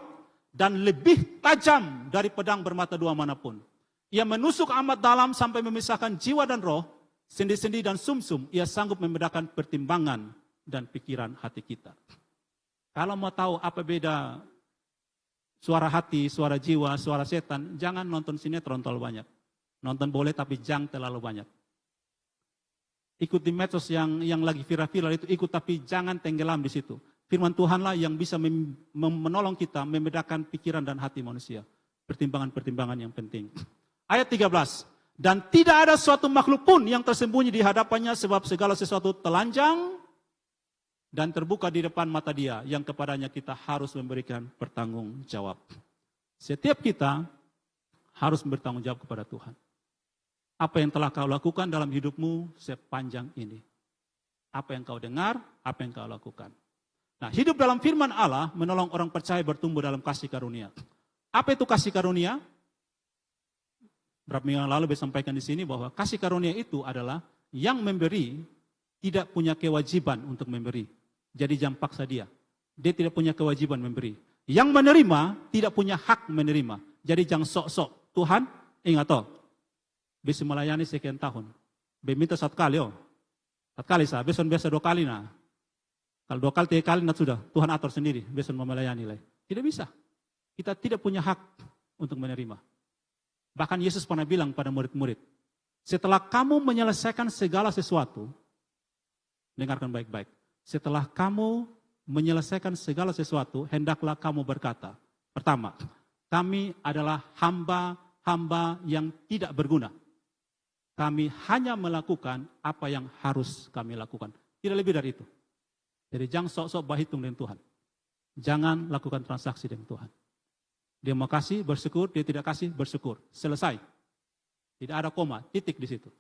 A: dan lebih tajam dari pedang bermata dua manapun. Ia menusuk amat dalam sampai memisahkan jiwa dan roh, sendi-sendi dan sumsum. Ia sanggup membedakan pertimbangan dan pikiran hati kita. Kalau mau tahu apa beda suara hati, suara jiwa, suara setan, jangan nonton sinetron terlalu banyak. Nonton boleh tapi jangan terlalu banyak. Ikut di medsos yang lagi viral-viral itu ikut, tapi jangan tenggelam di situ. Firman Tuhanlah yang bisa menolong kita membedakan pikiran dan hati manusia. Pertimbangan-pertimbangan yang penting. Ayat 13. Dan tidak ada suatu makhluk pun yang tersembunyi di hadapannya, sebab segala sesuatu telanjang dan terbuka di depan mata Dia, yang kepadanya kita harus memberikan pertanggung jawab. Setiap kita harus bertanggung jawab kepada Tuhan. Apa yang telah kau lakukan dalam hidupmu sepanjang ini? Apa yang kau dengar, apa yang kau lakukan? Nah, hidup dalam firman Allah menolong orang percaya bertumbuh dalam kasih karunia. Apa itu kasih karunia? Beberapa minggu yang lalu saya sampaikan di sini bahwa kasih karunia itu adalah yang memberi tidak punya kewajiban untuk memberi. Jadi jangan paksa dia. Dia tidak punya kewajiban memberi. Yang menerima tidak punya hak menerima. Jadi jangan sok-sok. Tuhan, ingat toh, bisa melayani sekian tahun. Minta 1 kali, 1 kali sah, besok biasa 2 kali nah. Kalau 2 kali, 3 kali nah sudah, Tuhan atur sendiri, besok mau melayani lagi. Tidak bisa. Kita tidak punya hak untuk menerima. Bahkan Yesus pernah bilang pada murid-murid, setelah kamu menyelesaikan segala sesuatu, dengarkan baik-baik. Setelah kamu menyelesaikan segala sesuatu, hendaklah kamu berkata, pertama, kami adalah hamba-hamba yang tidak berguna. Kami hanya melakukan apa yang harus kami lakukan. Tidak lebih dari itu. Jadi jangan sok-sok berhitung dengan Tuhan. Jangan lakukan transaksi dengan Tuhan. Dia mau kasih, bersyukur. Dia tidak kasih, bersyukur. Selesai. Tidak ada koma, titik di situ.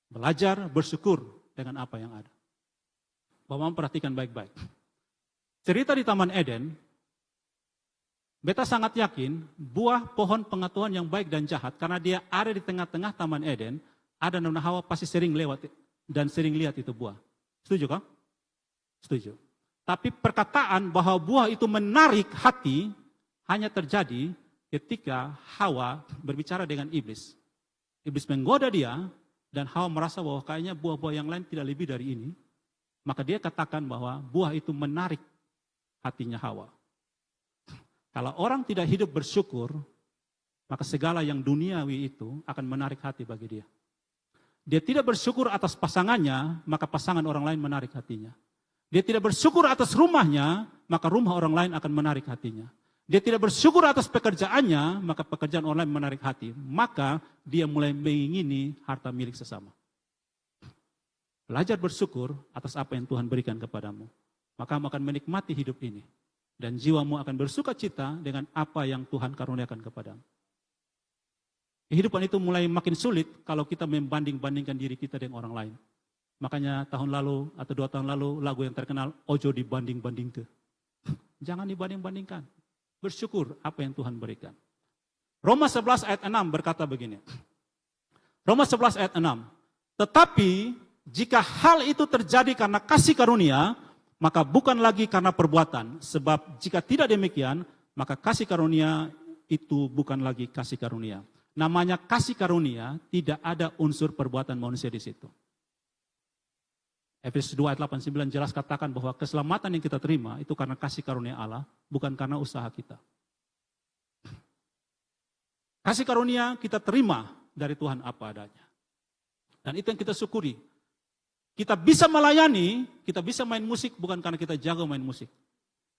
A: Belajar bersyukur dengan apa yang ada. Bapak perhatikan baik-baik. Cerita di Taman Eden, beta sangat yakin buah pohon pengetahuan yang baik dan jahat, karena dia ada di tengah-tengah Taman Eden, ada Nona Hawa pasti sering lewat dan sering lihat itu buah. Setuju kan? Setuju. Tapi perkataan bahwa buah itu menarik hati hanya terjadi ketika Hawa berbicara dengan iblis. Iblis menggoda dia dan Hawa merasa bahwa kayaknya buah-buah yang lain tidak lebih dari ini. Maka dia katakan bahwa buah itu menarik hatinya Hawa. Kalau orang tidak hidup bersyukur, maka segala yang duniawi itu akan menarik hati bagi dia. Dia tidak bersyukur atas pasangannya, maka pasangan orang lain menarik hatinya. Dia tidak bersyukur atas rumahnya, maka rumah orang lain akan menarik hatinya. Dia tidak bersyukur atas pekerjaannya, maka pekerjaan orang lain menarik hati. Maka dia mulai mengingini harta milik sesama. Belajar bersyukur atas apa yang Tuhan berikan kepadamu. Maka kamu akan menikmati hidup ini. Dan jiwamu akan bersuka cita dengan apa yang Tuhan karuniakan kepadamu. Kehidupan itu mulai makin sulit kalau kita membanding-bandingkan diri kita dengan orang lain. Makanya tahun lalu atau 2 tahun lalu lagu yang terkenal, Ojo dibanding-bandingkan. Jangan dibanding-bandingkan. Bersyukur apa yang Tuhan berikan. Roma 11 ayat 6 berkata begini. Roma 11 ayat 6. Tetapi jika hal itu terjadi karena kasih karunia, maka bukan lagi karena perbuatan. Sebab jika tidak demikian, maka kasih karunia itu bukan lagi kasih karunia. Namanya kasih karunia, tidak ada unsur perbuatan manusia di situ. Efesus 2 ayat 8-9 jelas katakan bahwa keselamatan yang kita terima itu karena kasih karunia Allah, bukan karena usaha kita. Kasih karunia kita terima dari Tuhan apa adanya. Dan itu yang kita syukuri. Kita bisa melayani, kita bisa main musik bukan karena kita jago main musik.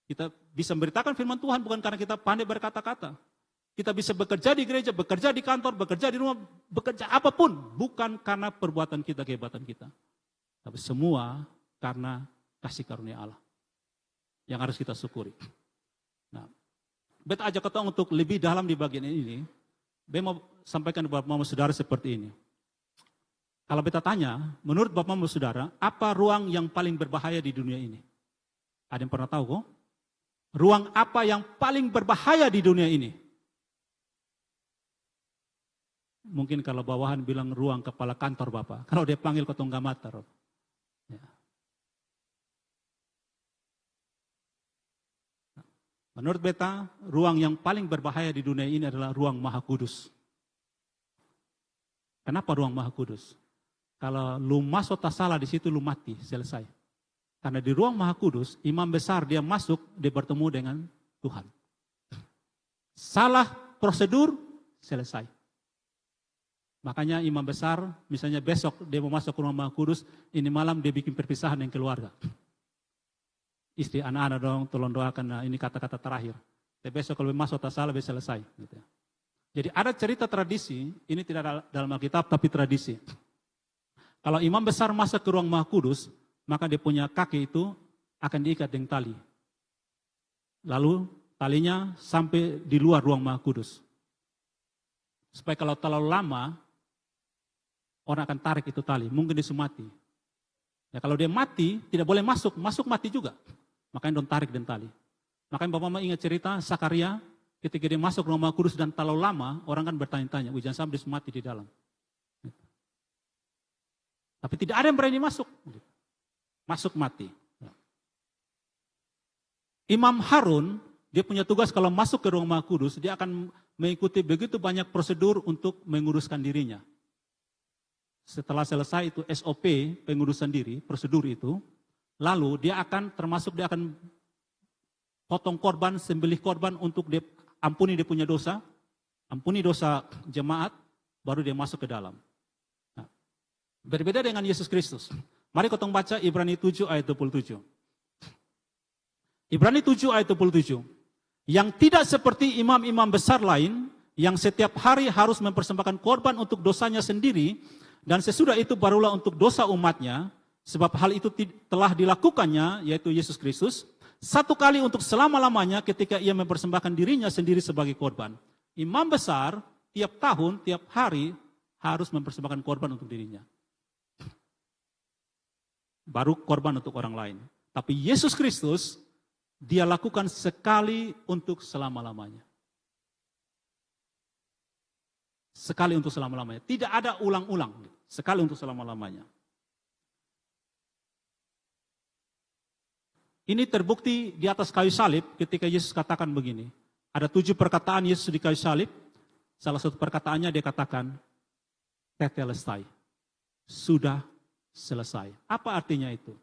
A: Kita bisa memberitakan firman Tuhan bukan karena kita pandai berkata-kata. Kita bisa bekerja di gereja, bekerja di kantor, bekerja di rumah, bekerja apapun. Bukan karena perbuatan kita, kehebatan kita. Tapi semua karena kasih karunia Allah. Yang harus kita syukuri. Nah, beta ajak ketemu untuk lebih dalam di bagian ini. Beta mau sampaikan kepada Bapak Saudara seperti ini. Kalau beta tanya, menurut Bapak Saudara, apa ruang yang paling berbahaya di dunia ini? Ada yang pernah tahu kok? Ruang apa yang paling berbahaya di dunia ini? Mungkin kalau bawahan bilang ruang kepala kantor Bapak. Kalau dia panggil Kotonggamata. Ya. Menurut beta, ruang yang paling berbahaya di dunia ini adalah ruang Maha Kudus. Kenapa ruang Maha Kudus? Kalau lu masuk tak salah di situ lu mati, selesai. Karena di ruang Maha Kudus, imam besar dia masuk, dia bertemu dengan Tuhan. Salah prosedur, selesai. Makanya imam besar, misalnya besok dia mau masuk ke ruang Maha Kudus, ini malam dia bikin perpisahan dengan keluarga. Istri anak-anak dong, tolong doakan, nah ini kata-kata terakhir. Dan besok kalau masuk tak salah, bisa selesai. Gitu. Jadi ada cerita tradisi, ini tidak dalam Alkitab tapi tradisi. Kalau imam besar masuk ke ruang Maha Kudus, maka dia punya kaki itu akan diikat dengan tali. Lalu talinya sampai di luar ruang Maha Kudus. Supaya kalau terlalu lama, orang akan tarik itu tali, mungkin dia mati. Ya, kalau dia mati, tidak boleh masuk mati juga. Makanya dong tarik dengan tali. Makanya Bapak ingat cerita Sakaria, ketika dia masuk ruang Maha Kudus dan terlalu lama, orang kan bertanya-tanya, jangan sampai dia mati di dalam. Tapi tidak ada yang berani masuk. Masuk mati. Imam Harun, dia punya tugas kalau masuk ke ruang Maha Kudus, dia akan mengikuti begitu banyak prosedur untuk menguruskan dirinya. Setelah selesai itu SOP, pengurusan diri, prosedur itu, lalu dia akan potong korban, sembelih korban untuk dia ampuni dia punya dosa, ampuni dosa jemaat, baru dia masuk ke dalam. Nah, berbeda dengan Yesus Kristus. Mari kita baca Ibrani 7 ayat 27. Ibrani 7 ayat 27. Yang tidak seperti imam-imam besar lain, yang setiap hari harus mempersembahkan korban untuk dosanya sendiri, dan sesudah itu barulah untuk dosa umatnya, sebab hal itu telah dilakukannya, yaitu Yesus Kristus, satu kali untuk selama-lamanya ketika ia mempersembahkan dirinya sendiri sebagai korban. Imam besar tiap tahun, tiap hari harus mempersembahkan korban untuk dirinya. Baru korban untuk orang lain. Tapi Yesus Kristus, dia lakukan sekali untuk selama-lamanya. Sekali untuk selama-lamanya. Tidak ada ulang-ulang. Sekali untuk selama-lamanya. Ini terbukti di atas kayu salib ketika Yesus katakan begini. Ada 7 perkataan Yesus di kayu salib. Salah satu perkataannya dia katakan, tetelestai. Sudah selesai. Apa artinya itu?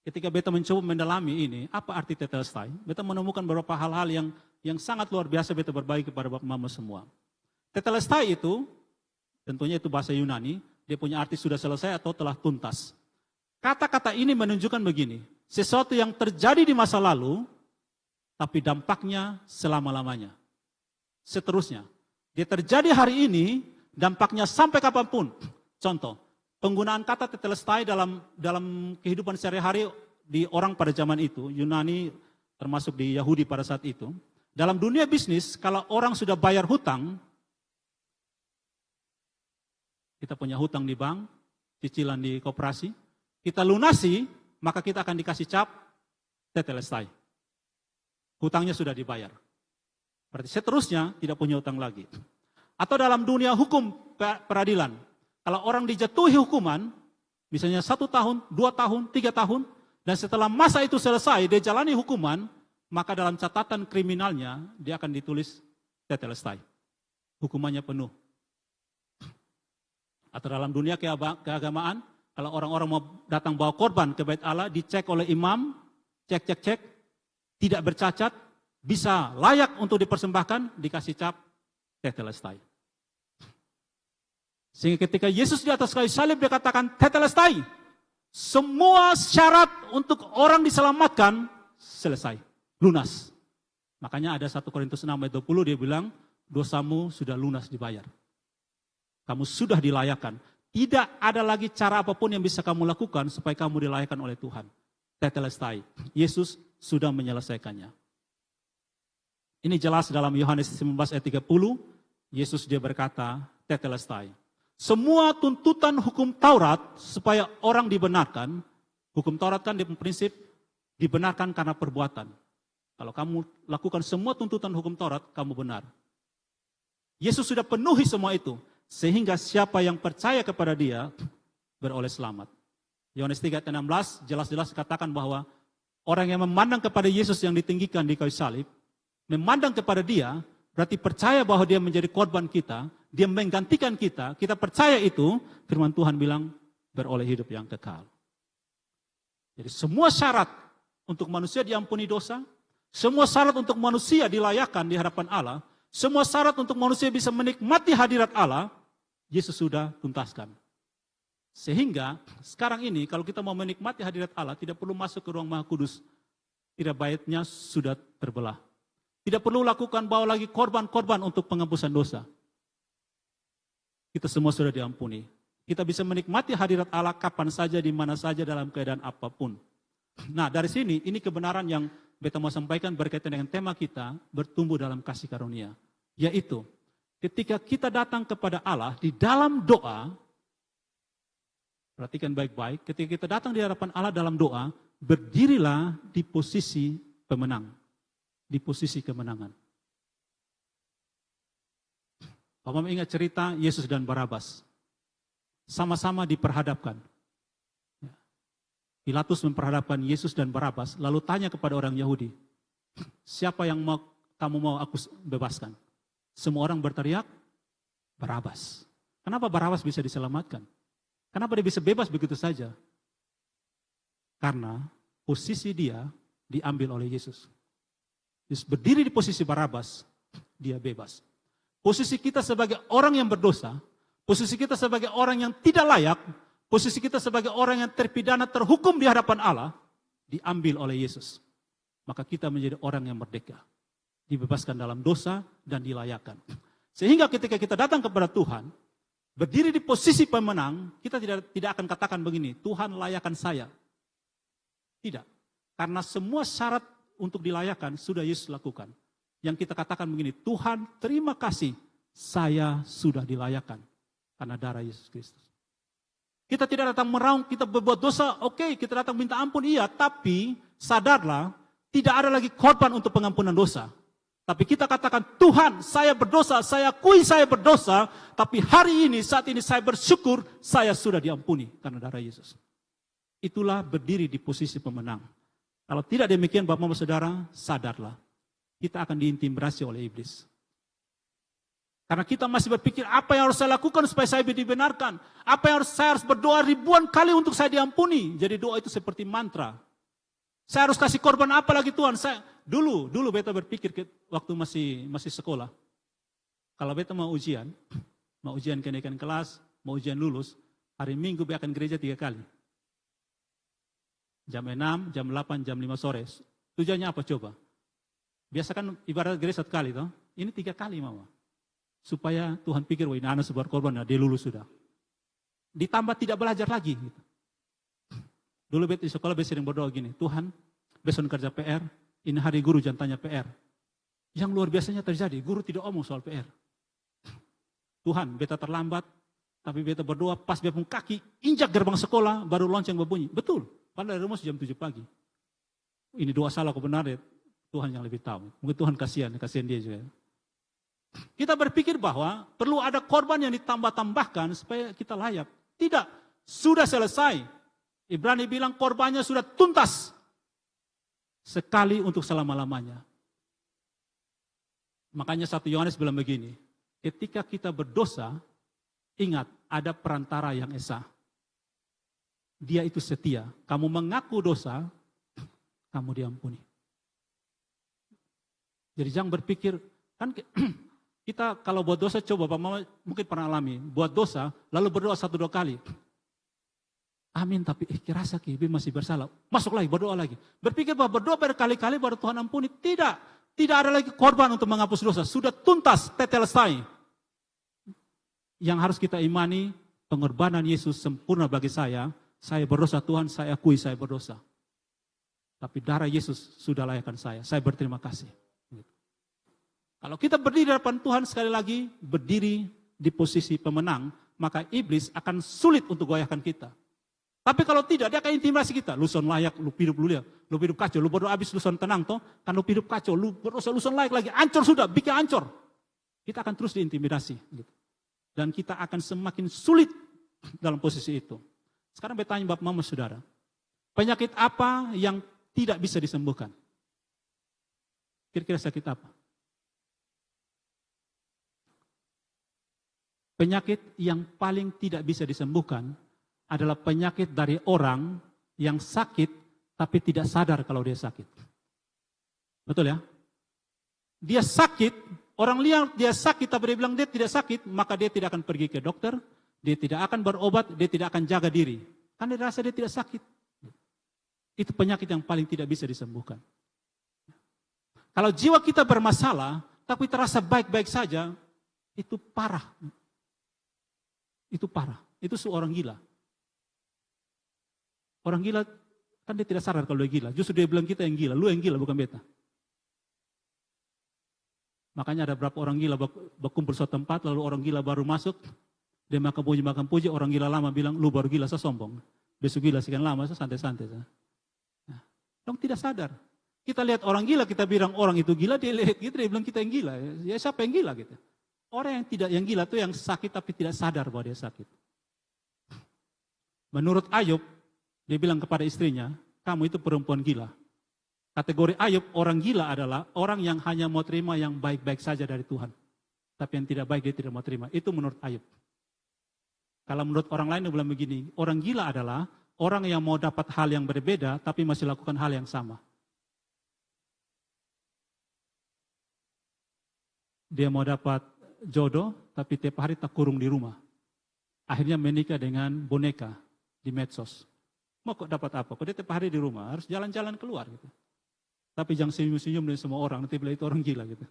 A: Ketika beta mencoba mendalami ini, apa arti tetelestai? Beta menemukan beberapa hal-hal yang sangat luar biasa beta berbagi kepada Bapak Mama semua. Tetelestai itu, tentunya itu bahasa Yunani, dia punya arti sudah selesai atau telah tuntas. Kata-kata ini menunjukkan begini, sesuatu yang terjadi di masa lalu, tapi dampaknya selama-lamanya. Seterusnya, dia terjadi hari ini, dampaknya sampai kapanpun. Contoh, penggunaan kata tetelestai dalam kehidupan sehari-hari di orang pada zaman itu, Yunani termasuk di Yahudi pada saat itu. Dalam dunia bisnis, kalau orang sudah bayar hutang, kita punya hutang di bank, cicilan di koperasi, kita lunasi, maka kita akan dikasih cap tetelestai. Hutangnya sudah dibayar. Berarti seterusnya tidak punya hutang lagi. Atau dalam dunia hukum peradilan, kalau orang dijatuhi hukuman, misalnya 1 tahun, 2 tahun, 3 tahun, dan setelah masa itu selesai, dia jalani hukuman, maka dalam catatan kriminalnya, dia akan ditulis tetelestai. Hukumannya penuh. Atau dalam dunia keagamaan, kalau orang-orang mau datang bawa korban ke bait Allah, dicek oleh imam, cek, tidak bercacat, bisa layak untuk dipersembahkan, dikasih cap tetelestai. Sehingga ketika Yesus di atas kayu salib dia katakan tetelestai, semua syarat untuk orang diselamatkan selesai, lunas. Makanya ada 1 Korintus 6 ayat 20 dia bilang, dosamu sudah lunas dibayar. Kamu sudah dilayakkan. Tidak ada lagi cara apapun yang bisa kamu lakukan supaya kamu dilayakkan oleh Tuhan. Tetelestai. Yesus sudah menyelesaikannya. Ini jelas dalam Yohanes 19 ayat 30. Yesus dia berkata, tetelestai. Semua tuntutan hukum Taurat supaya orang dibenarkan. Hukum Taurat kan di prinsip dibenarkan karena perbuatan. Kalau kamu lakukan semua tuntutan hukum Taurat, kamu benar. Yesus sudah penuhi semua itu, sehingga siapa yang percaya kepada dia beroleh selamat. Yohanes 3:16 jelas-jelas katakan bahwa orang yang memandang kepada Yesus yang ditinggikan di kayu salib, memandang kepada dia, berarti percaya bahwa dia menjadi korban kita, dia menggantikan kita, kita percaya itu, firman Tuhan bilang beroleh hidup yang kekal. Jadi semua syarat untuk manusia diampuni dosa, semua syarat untuk manusia dilayakan di hadapan Allah, semua syarat untuk manusia bisa menikmati hadirat Allah, Yesus sudah tuntaskan. Sehingga sekarang ini kalau kita mau menikmati hadirat Allah, tidak perlu masuk ke ruang Maha Kudus. Tidak baitnya sudah terbelah. Tidak perlu lakukan bawa lagi korban-korban untuk penghapusan dosa. Kita semua sudah diampuni. Kita bisa menikmati hadirat Allah kapan saja, di mana saja, dalam keadaan apapun. Nah dari sini, ini kebenaran yang beta mau sampaikan berkaitan dengan tema kita, bertumbuh dalam kasih karunia. Yaitu, ketika kita datang kepada Allah di dalam doa, perhatikan baik-baik, ketika kita datang di hadapan Allah dalam doa, berdirilah di posisi pemenang, di posisi kemenangan. Bapak ingat cerita Yesus dan Barabas, sama-sama diperhadapkan. Pilatus memperhadapkan Yesus dan Barabas, lalu tanya kepada orang Yahudi, siapa yang kamu mau aku bebaskan? Semua orang berteriak, Barabas. Kenapa Barabas bisa diselamatkan? Kenapa dia bisa bebas begitu saja? Karena posisi dia diambil oleh Yesus. Yesus berdiri di posisi Barabas, dia bebas. Posisi kita sebagai orang yang berdosa, posisi kita sebagai orang yang tidak layak, posisi kita sebagai orang yang terpidana terhukum di hadapan Allah, diambil oleh Yesus. Maka kita menjadi orang yang merdeka. Dibebaskan dalam dosa dan dilayakan. Sehingga ketika kita datang kepada Tuhan, berdiri di posisi pemenang, kita tidak akan katakan begini, Tuhan layakan saya. Tidak. Karena semua syarat untuk dilayakan sudah Yesus lakukan. Yang kita katakan begini, Tuhan terima kasih, saya sudah dilayakan. Karena darah Yesus Kristus. Kita tidak datang meraung, kita berbuat dosa, oke, kita datang minta ampun, iya. Tapi sadarlah, tidak ada lagi korban untuk pengampunan dosa. Tapi kita katakan, Tuhan saya berdosa, saya akui saya berdosa, tapi hari ini, saat ini saya bersyukur, saya sudah diampuni karena darah Yesus. Itulah berdiri di posisi pemenang. Kalau tidak demikian Bapak-Bapak Saudara, sadarlah. Kita akan diintimidasi oleh iblis. Karena kita masih berpikir, apa yang harus saya lakukan supaya saya dibenarkan? Apa yang saya harus berdoa ribuan kali untuk saya diampuni? Jadi doa itu seperti mantra. Saya harus kasih korban apa lagi Tuhan? Dulu beta berpikir waktu masih sekolah. Kalau beta mau ujian kenaikan kelas, mau ujian lulus, hari Minggu beta akan gereja 3 kali. Jam 6, jam 8, jam 5 sore. Tujuannya apa coba? Biasa kan ibarat gereja 1 kali toh. Ini 3 kali mama. Supaya Tuhan pikir, wah ini anak sebuah korban, nah dia lulus sudah. Ditambah tidak belajar lagi. Gitu. Dulu beta di sekolah beta sering berdoa gini, Tuhan besok kerja PR, ini hari guru jangan tanya PR. Yang luar biasanya terjadi, guru tidak omong soal PR. Tuhan, beta terlambat, tapi beta berdoa pas beta pun kaki, injak gerbang sekolah, baru lonceng berbunyi. Betul, padahal dari rumah jam 7 pagi. Ini doa salah kok benar ya, Tuhan yang lebih tahu. Mungkin Tuhan kasihan dia juga. Kita berpikir bahwa perlu ada korban yang ditambah-tambahkan supaya kita layak. Tidak, sudah selesai. Ibrani bilang korbannya sudah tuntas. Sekali untuk selama-lamanya. Makanya 1 Yohanes bilang begini, ketika kita berdosa, ingat ada perantara yang esa. Dia itu setia. Kamu mengaku dosa, kamu diampuni. Jadi jangan berpikir, kan kita kalau buat dosa, coba Bapak Mama mungkin pernah alami, buat dosa, lalu berdoa 1-2 kali. Amin, tapi kirasa Ibu masih bersalah. Masuk lagi, berdoa lagi. Berpikir bahwa berdoa berkali-kali baru Tuhan ampuni. Tidak ada lagi korban untuk menghapus dosa. Sudah tuntas, tetelestai. Yang harus kita imani, pengorbanan Yesus sempurna bagi saya. Saya berdosa Tuhan, saya akui saya berdosa. Tapi darah Yesus sudah layakkan saya berterima kasih. Kalau kita berdiri di hadapan Tuhan sekali lagi, berdiri di posisi pemenang, maka iblis akan sulit untuk goyahkan kita. Tapi kalau tidak, dia akan intimidasi kita. Lu son layak, lu hidup lu lihat. Lu hidup kacau, lu baru habis lu son tenang toh. Kan lu hidup kacau, lu berdosa, lu son layak lagi. Ancur sudah, bikin ancur. Kita akan terus diintimidasi. Gitu. Dan kita akan semakin sulit dalam posisi itu. Sekarang bertanya Bapak Mama Saudara. Penyakit apa yang tidak bisa disembuhkan? Kira-kira sakit apa? Penyakit yang paling tidak bisa disembuhkan adalah penyakit dari orang yang sakit tapi tidak sadar kalau dia sakit. Betul ya? Dia sakit, orang lihat dia sakit tapi dia bilang dia tidak sakit, maka dia tidak akan pergi ke dokter, dia tidak akan berobat, dia tidak akan jaga diri. Karena dia rasa dia tidak sakit. Itu penyakit yang paling tidak bisa disembuhkan. Kalau jiwa kita bermasalah, tapi terasa baik-baik saja, itu parah. Itu parah. Itu seorang gila. Orang gila, kan dia tidak sadar kalau dia gila. Justru dia bilang kita yang gila, lu yang gila bukan beta. Makanya ada berapa orang gila berkumpul suatu tempat, lalu orang gila baru masuk, dia makan puji, orang gila lama bilang, lu baru gila, saya sombong. Besok gila sekian lama, saya santai-santai. Nah, dong tidak sadar. Kita lihat orang gila, kita bilang orang itu gila, dia lihat gitu, dia bilang kita yang gila. Ya siapa yang gila gitu. Orang yang gila itu yang sakit tapi tidak sadar bahwa dia sakit. Menurut Ayub, dia bilang kepada istrinya, kamu itu perempuan gila. Kategori Ayub, orang gila adalah orang yang hanya mau terima yang baik-baik saja dari Tuhan. Tapi yang tidak baik dia tidak mau terima. Itu menurut Ayub. Kalau menurut orang lain dia bilang begini, orang gila adalah orang yang mau dapat hal yang berbeda tapi masih lakukan hal yang sama. Dia mau dapat jodoh tapi tiap hari tak kurung di rumah. Akhirnya menikah dengan boneka di medsos. Mau kok dapat apa? Kok dia tiap hari di rumah, harus jalan-jalan keluar gitu. Tapi jangan senyum-senyum dengan semua orang, nanti bilang itu orang gila gitu.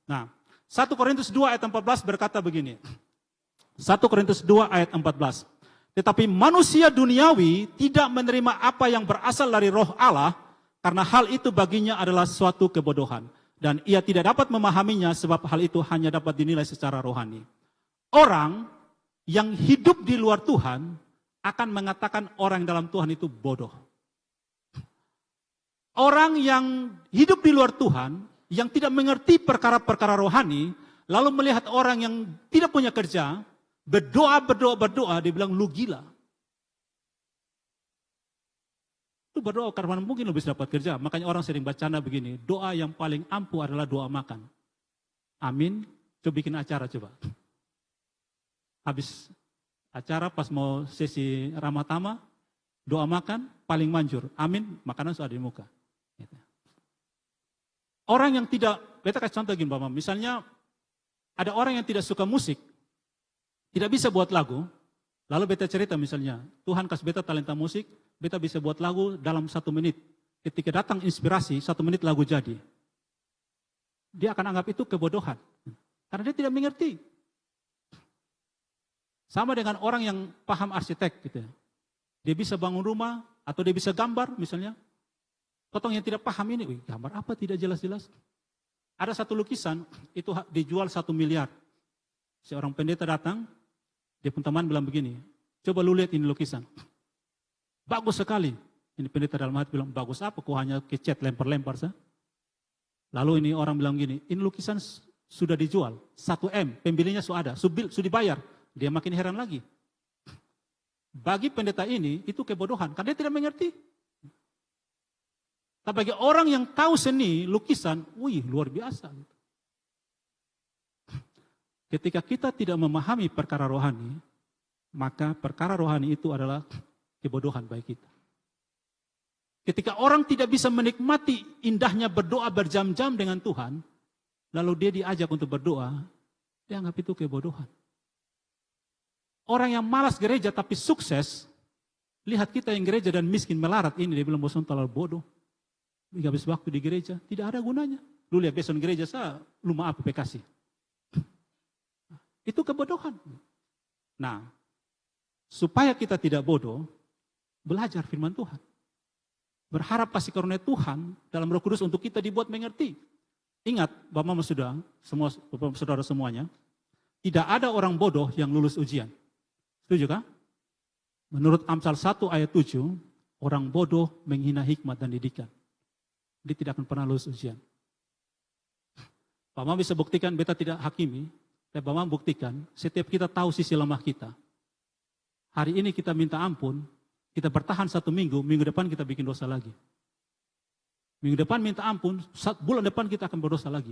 A: Nah, 1 Korintus 2 ayat 14 berkata begini. 1 Korintus 2 ayat 14. Tetapi manusia duniawi tidak menerima apa yang berasal dari roh Allah, karena hal itu baginya adalah suatu kebodohan. Dan ia tidak dapat memahaminya sebab hal itu hanya dapat dinilai secara rohani. Orang yang hidup di luar Tuhan akan mengatakan orang dalam Tuhan itu bodoh. Orang yang hidup di luar Tuhan, yang tidak mengerti perkara-perkara rohani, lalu melihat orang yang tidak punya kerja, berdoa, dia bilang lu gila. Itu berdoa karena mungkin lu bisa dapat kerja. Makanya orang sering bercanda begini, doa yang paling ampuh adalah doa makan. Amin, coba bikin acara coba. Habis acara pas mau sesi ramah tamah, doa makan paling manjur. Amin, makanan sudah di muka. Orang yang tidak, beta kasih contoh gini Bapak, misalnya ada orang yang tidak suka musik, tidak bisa buat lagu, lalu beta cerita misalnya, Tuhan kasih beta talenta musik, beta bisa buat lagu dalam 1 menit. Ketika datang inspirasi, 1 menit lagu jadi. Dia akan anggap itu kebodohan, karena dia tidak mengerti. Sama dengan orang yang paham arsitek gitu. Dia bisa bangun rumah, atau dia bisa gambar misalnya. Potong yang tidak paham ini, wih, gambar apa tidak jelas-jelas. Ada satu lukisan, itu dijual 1 miliar. Seorang pendeta datang, dia pun teman bilang begini, coba lu lihat ini lukisan. Bagus sekali. Ini pendeta dalam hati bilang, bagus apa, kok hanya kecat lempar-lempar sah. Lalu ini orang bilang gini, ini lukisan sudah dijual, 1 M, pembelinya sudah ada, sudah dibayar. Dia makin heran lagi. Bagi pendeta ini, itu kebodohan, karena dia tidak mengerti. Tapi bagi orang yang tahu seni, lukisan, wih luar biasa. Ketika kita tidak memahami perkara rohani, maka perkara rohani itu adalah kebodohan bagi kita. Ketika orang tidak bisa menikmati indahnya berdoa berjam-jam dengan Tuhan, lalu dia diajak untuk berdoa, dia anggap itu kebodohan. Orang yang malas gereja tapi sukses, lihat kita yang gereja dan miskin melarat ini, dia bilang bosan terlalu bodoh. Habis waktu di gereja, tidak ada gunanya. Lu lihat besok gereja saya, lu maaf kasih. Itu kebodohan. Nah, supaya kita tidak bodoh, belajar firman Tuhan. Berharap kasih karunia Tuhan dalam Roh Kudus untuk kita dibuat mengerti. Ingat, Bapak Bapak Saudara semuanya, tidak ada orang bodoh yang lulus ujian. Setuju kah? Menurut Amsal 1 ayat 7, orang bodoh menghina hikmat dan didikan. Dia tidak akan pernah lulus ujian. Pak Mama bisa buktikan, beta tidak hakimi, tapi Pak Mama buktikan, setiap kita tahu sisi lemah kita. Hari ini kita minta ampun, kita bertahan 1 minggu, minggu depan kita bikin dosa lagi. Minggu depan minta ampun, bulan depan kita akan berdosa lagi.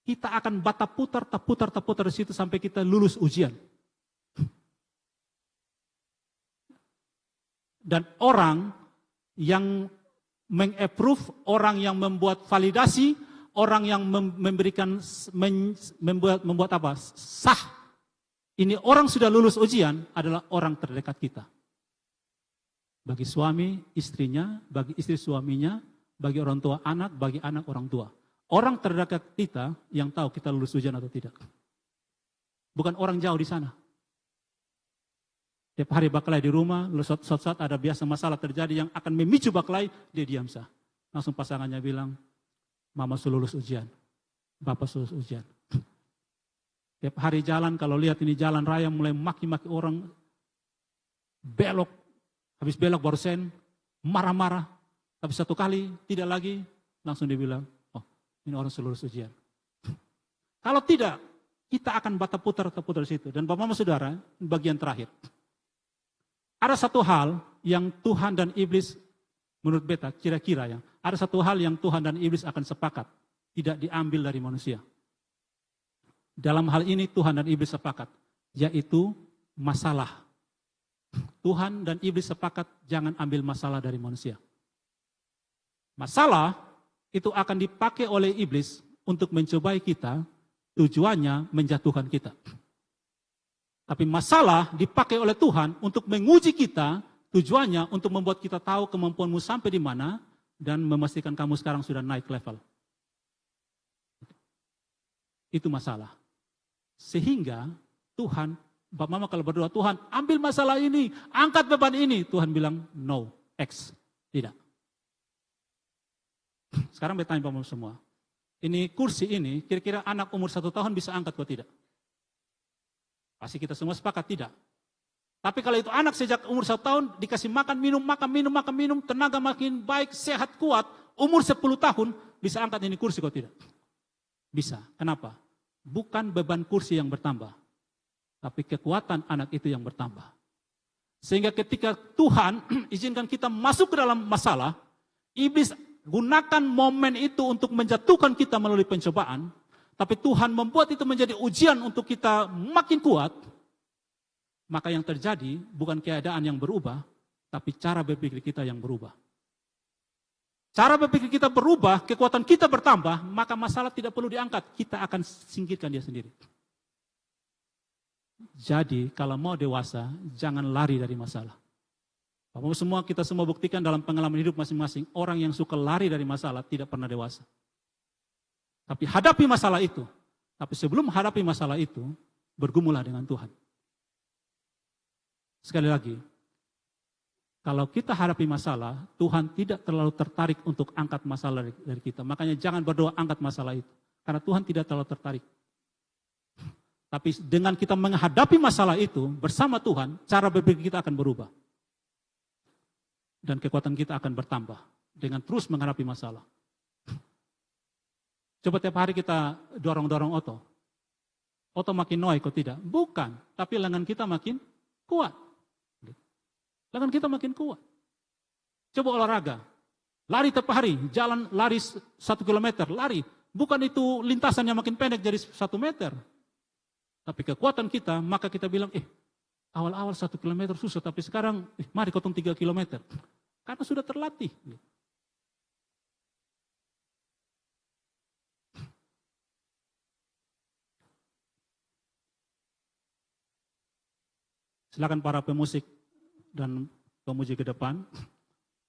A: Kita akan terputar di situ sampai kita lulus ujian. Dan orang yang meng-approve, orang yang membuat validasi, orang yang memberikan membuat apa? Sah. Ini orang sudah lulus ujian adalah orang terdekat kita. Bagi suami istrinya, bagi istri suaminya, bagi orang tua anak, bagi anak orang tua. Orang terdekat kita yang tahu kita lulus ujian atau tidak. Bukan orang jauh di sana. Tiap hari baklai di rumah, suatu saat ada biasa masalah terjadi yang akan memicu baklai, dia diam sah. Langsung pasangannya bilang, Mama sudah lulus ujian, Bapak sudah lulus ujian. Tiap hari jalan, kalau lihat ini jalan raya mulai maki-maki orang, belok, habis belok baru sen, marah-marah. Tapi satu kali, tidak lagi, langsung dia bilang, oh ini orang sudah lulus ujian. Kalau tidak, kita akan terputar di situ. Dan Bapak Mama Saudara, bagian terakhir. Ada satu hal yang Tuhan dan iblis, menurut beta kira-kira ya, ada satu hal yang Tuhan dan iblis akan sepakat, tidak diambil dari manusia. Dalam hal ini Tuhan dan iblis sepakat, yaitu masalah. Tuhan dan iblis sepakat jangan ambil masalah dari manusia. Masalah itu akan dipakai oleh iblis untuk mencobai kita, tujuannya menjatuhkan kita. Tapi masalah dipakai oleh Tuhan untuk menguji kita, tujuannya untuk membuat kita tahu kemampuanmu sampai di mana dan memastikan kamu sekarang sudah naik level. Itu masalah. Sehingga Tuhan, Bapak Mama kalau berdoa, Tuhan ambil masalah ini, angkat beban ini. Tuhan bilang, no, X, tidak. Sekarang bertanya Bapak Mama semua, ini kursi ini kira-kira anak umur 1 tahun bisa angkat atau tidak? Pasti kita semua sepakat tidak. Tapi kalau itu anak sejak umur 1 tahun dikasih makan, minum, tenaga makin baik, sehat, kuat, umur 10 tahun bisa angkat ini kursi kok tidak? Bisa. Kenapa? Bukan beban kursi yang bertambah, tapi kekuatan anak itu yang bertambah. Sehingga ketika Tuhan izinkan kita masuk ke dalam masalah, iblis gunakan momen itu untuk menjatuhkan kita melalui pencobaan. Tapi Tuhan membuat itu menjadi ujian untuk kita makin kuat, maka yang terjadi bukan keadaan yang berubah, tapi cara berpikir kita yang berubah. Cara berpikir kita berubah, kekuatan kita bertambah, maka masalah tidak perlu diangkat, kita akan singkirkan dia sendiri. Jadi kalau mau dewasa, jangan lari dari masalah. Kita semua buktikan dalam pengalaman hidup masing-masing, orang yang suka lari dari masalah tidak pernah dewasa. Tapi hadapi masalah itu. Tapi sebelum hadapi masalah itu, bergumulah dengan Tuhan. Sekali lagi, kalau kita hadapi masalah, Tuhan tidak terlalu tertarik untuk angkat masalah dari kita. Makanya jangan berdoa angkat masalah itu. Karena Tuhan tidak terlalu tertarik. Tapi dengan kita menghadapi masalah itu bersama Tuhan, cara berpikir kita akan berubah. Dan kekuatan kita akan bertambah dengan terus menghadapi masalah. Coba tiap hari kita dorong-dorong Oto. Oto makin noy kok tidak? Bukan, tapi lengan kita makin kuat. Lengan kita makin kuat. Coba olahraga. Lari tiap hari, jalan lari 1 kilometer, lari. Bukan itu lintasan yang makin pendek jadi 1 meter. Tapi kekuatan kita, maka kita bilang, awal-awal 1 kilometer susah, tapi sekarang mari potong 3 kilometer. Karena sudah terlatih. Silakan para pemusik dan pemuji ke depan.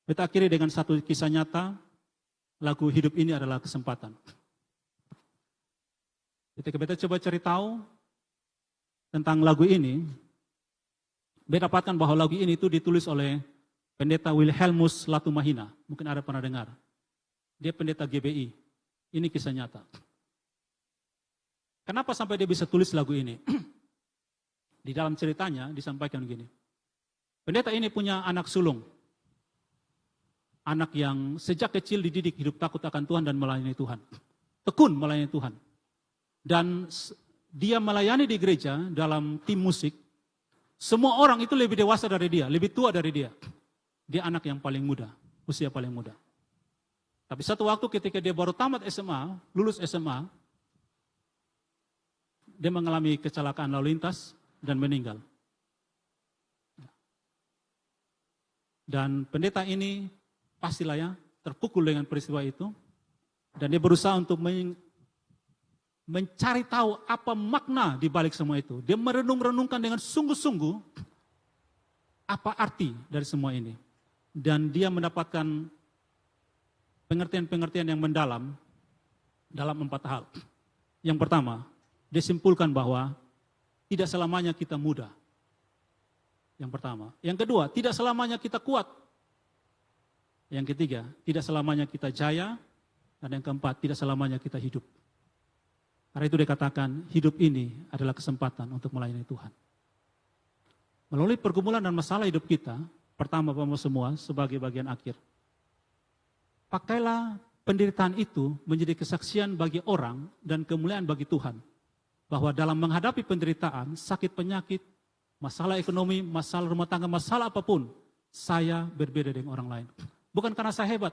A: Kita akhiri dengan satu kisah nyata. Lagu Hidup Ini adalah kesempatan. Ketika kita coba cari tahu tentang lagu ini, kita dapatkan bahwa lagu ini itu ditulis oleh pendeta Wilhelmus Latumahina. Mungkin ada pernah dengar. Dia pendeta GBI. Ini kisah nyata. Kenapa sampai dia bisa tulis lagu ini? Di dalam ceritanya disampaikan begini. Pendeta ini punya anak sulung. Anak yang sejak kecil dididik hidup takut akan Tuhan dan melayani Tuhan. Tekun melayani Tuhan. Dan dia melayani di gereja dalam tim musik. Semua orang itu lebih dewasa dari dia, lebih tua dari dia. Dia anak yang paling muda, usia paling muda. Tapi satu waktu ketika dia baru tamat SMA, lulus SMA, dia mengalami kecelakaan lalu lintas dan meninggal. Dan pendeta ini pastilah ya terpukul dengan peristiwa itu. Dan dia berusaha untuk mencari tahu apa makna di balik semua itu. Dia merenung-renungkan dengan sungguh-sungguh apa arti dari semua ini. Dan dia mendapatkan pengertian-pengertian yang mendalam dalam 4 hal. Yang pertama, dia simpulkan bahwa tidak selamanya kita muda. Yang pertama. Yang kedua, tidak selamanya kita kuat. Yang ketiga, tidak selamanya kita jaya. Dan yang keempat, tidak selamanya kita hidup. Karena itu dikatakan, hidup ini adalah kesempatan untuk melayani Tuhan. Melalui pergumulan dan masalah hidup kita, pertama semua sebagai bagian akhir. Pakailah penderitaan itu menjadi kesaksian bagi orang dan kemuliaan bagi Tuhan. Bahwa dalam menghadapi penderitaan, sakit penyakit, masalah ekonomi, masalah rumah tangga, masalah apapun, saya berbeda dengan orang lain. Bukan karena saya hebat,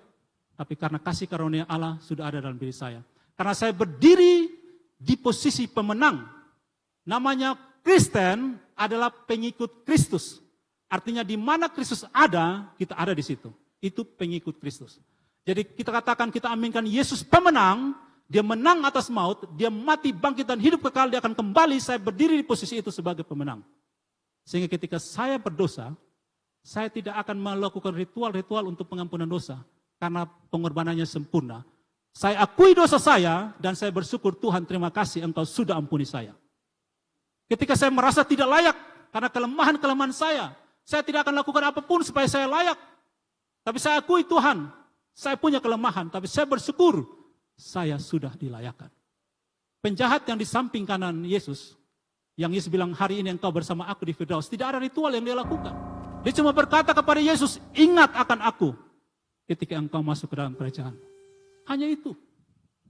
A: tapi karena kasih karunia Allah sudah ada dalam diri saya. Karena saya berdiri di posisi pemenang. Namanya Kristen adalah pengikut Kristus. Artinya di mana Kristus ada, kita ada di situ. Itu pengikut Kristus. Jadi kita katakan, kita aminkan Yesus pemenang, dia menang atas maut, dia mati, bangkit dan hidup kekal, dia akan kembali, saya berdiri di posisi itu sebagai pemenang. Sehingga ketika saya berdosa, saya tidak akan melakukan ritual-ritual untuk pengampunan dosa. Karena pengorbanannya sempurna. Saya akui dosa saya, dan saya bersyukur Tuhan terima kasih engkau sudah ampuni saya. Ketika saya merasa tidak layak, karena kelemahan-kelemahan saya tidak akan lakukan apapun supaya saya layak. Tapi saya akui Tuhan, saya punya kelemahan, tapi saya bersyukur saya sudah dilayakkan. Penjahat yang di samping kanan Yesus, yang Yesus bilang hari ini engkau bersama aku di Firdaus, tidak ada ritual yang dia lakukan. Dia cuma berkata kepada Yesus, ingat akan aku ketika engkau masuk ke dalam kerajaan. Hanya itu.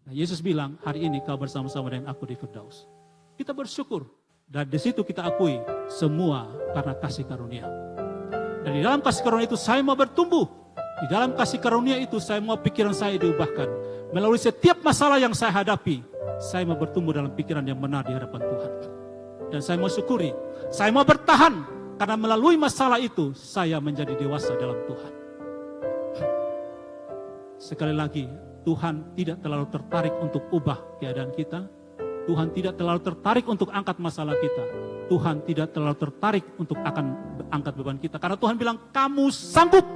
A: Nah, Yesus bilang, hari ini kau bersama-sama dengan aku di Firdaus. Kita bersyukur. Dan di situ kita akui semua karena kasih karunia. Dan di dalam kasih karunia itu saya mau bertumbuh. Di dalam kasih karunia itu saya mau pikiran saya diubahkan. Melalui setiap masalah yang saya hadapi, saya mau bertumbuh dalam pikiran yang benar di hadapan Tuhan. Dan saya mau syukuri, saya mau bertahan. Karena melalui masalah itu, saya menjadi dewasa dalam Tuhan. Sekali lagi, Tuhan tidak terlalu tertarik untuk ubah keadaan kita. Tuhan tidak terlalu tertarik untuk angkat masalah kita. Tuhan tidak terlalu tertarik untuk akan angkat beban kita. Karena Tuhan bilang, kamu sanggup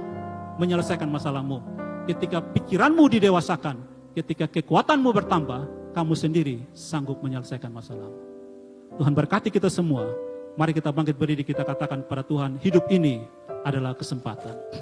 A: menyelesaikan masalahmu. Ketika pikiranmu didewasakan, ketika kekuatanmu bertambah, kamu sendiri sanggup menyelesaikan masalahmu. Tuhan berkati kita semua. Mari kita bangkit berdiri, kita katakan kepada Tuhan, hidup ini adalah kesempatan.